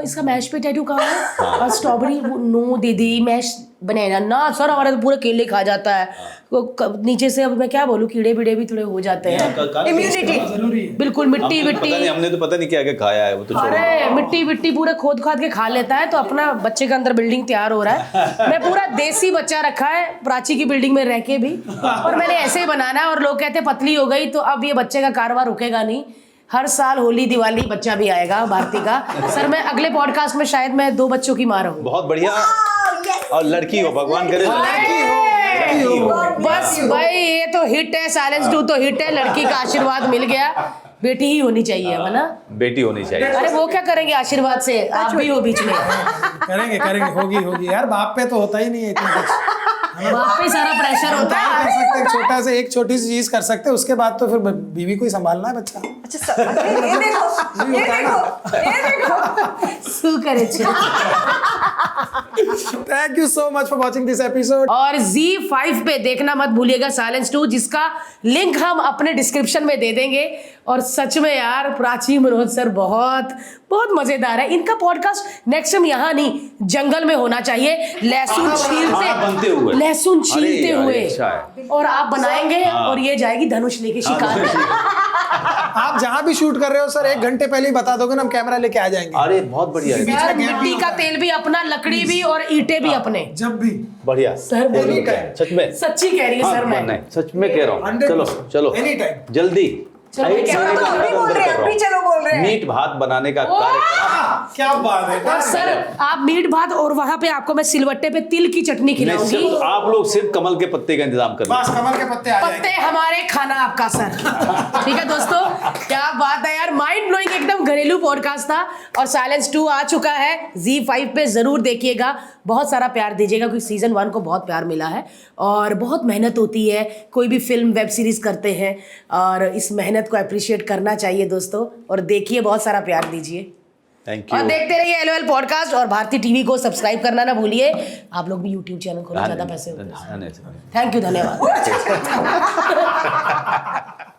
इसका मैश पोटैटो कहाँ है, और स्ट्रॉबेरी, नो दीदी मैश बनाना ना सर, हमारा तो पूरा केले खा जाता है। नीचे से अब मैं क्या बोलूँ, कीड़े बीड़े भी थोड़े हो जाते हैं।
इम्यूनिटी
जरूरी है।
बिल्कुल मिट्टी
हमने तो पता नहीं क्या क्या खाया है, वो तो छोड़ो।
अरे मिट्टी पूरे खोद खाद के खा लेता है, तो अपना बच्चे के अंदर बिल्डिंग तैयार हो रहा है। मैं पूरा देसी बच्चा रखा है प्राची की बिल्डिंग में रह के भी, और मैंने ऐसे ही बनाना है। और लोग कहते हैं पतली हो गई, तो अब ये बच्चे का कारोबार रुकेगा नहीं। हर साल होली दिवाली बच्चा भी आएगा भारती का। सर मैं अगले पॉडकास्ट में शायद मैं 2 बच्चों की माँ रहूं।
बहुत बढ़िया। और लड़की हो, भगवान करे लड़की हो।
बस भाई ये तो हिट है, साइलेंस 2 तो हिट है। लड़की का आशीर्वाद मिल गया, बेटी ही होनी चाहिए है ना,
बेटी होनी चाहिए।
अरे वो क्या करेंगे आशीर्वाद से, आप भी हो बीच में।
करेंगे होगी यार। बाप पे तो होता ही नहीं है इतना कुछ।
बाप पे सारा प्रेशर होता है।
कर सकते हैं, एक छोटी सी चीज कर सकते हैं, उसके बाद तो फिर बीवी को ही संभालना है बच्चा।
अच्छा सर, ये देखो
सु करे छे।
Thank you so much for watching this episode.
और Z5 पे देखना मत भूलिएगा साइलेंस 2, जिसका लिंक हम अपने डिस्क्रिप्शन में दे देंगे। और सच में यार प्राची मनोज सर बहुत मजेदार है। इनका पॉडकास्ट नेक्स्ट टाइम यहाँ नहीं, जंगल में होना चाहिए, लहसुन छीलते हुए। और आप बनाएंगे और ये जाएगी धनुष लेके शिकार करने।
आप जहाँ भी शूट कर रहे हो सर, 1 घंटे पहले ही बता दोगे ना, हम कैमरा लेके आ जाएंगे।
अरे बहुत बढ़िया है।
सर मिट्टी का तेल भी अपना, लकड़ी भी और ईंटें भी अपने।
जब भी
बढ़िया
सर
सच में
सच्ची कह रही है सर मैं।
नहीं सच में कह रहा हूँ।
100%।
चलो
एनी टाइम।
जल्दी।
चलो,
एक
क्या
महीने का
हम भी
अंदर
बोल रहे हैं,
कर रहा
हम भी चलो बोल रहे
हूँ।
हैं।
मीट भात बनाने का कार्यक्रम।
क्या बात है
और सर आप मीट भात, और वहां पे आपको मैं सिलवट्टे पे तिल की चटनी
नहीं,
खिलाऊंगी।
सिर्फ आप लोग सिर्फ कमल के पत्ते का इंतजाम कर
बस कमल के पत्ते आ
पत्ते
जाएंगे।
हमारे, खाना आपका सर। ठीक है दोस्तों, क्या बात है यार, माइंड ब्लोइंग एकदम घरेलू पॉडकास्ट था। और साइलेंस 2 आ चुका है Z5 पे, जरूर देखिएगा, बहुत सारा प्यार दीजिएगा, क्योंकि सीजन 1 को बहुत प्यार मिला है और बहुत मेहनत होती है। कोई भी फिल्म वेब सीरीज करते हैं और इस मेहनत को अप्रिशिएट करना चाहिए दोस्तों। और देखिए, बहुत सारा प्यार दीजिए।
थैंक
और
यू।
देखते रहिए LOL पॉडकास्ट, और भारती टीवी को सब्सक्राइब करना ना भूलिए। आप लोग भी यूट्यूब चैनल खोलो, ज्यादा पैसे होते हैं। थैंक यू, धन्यवाद।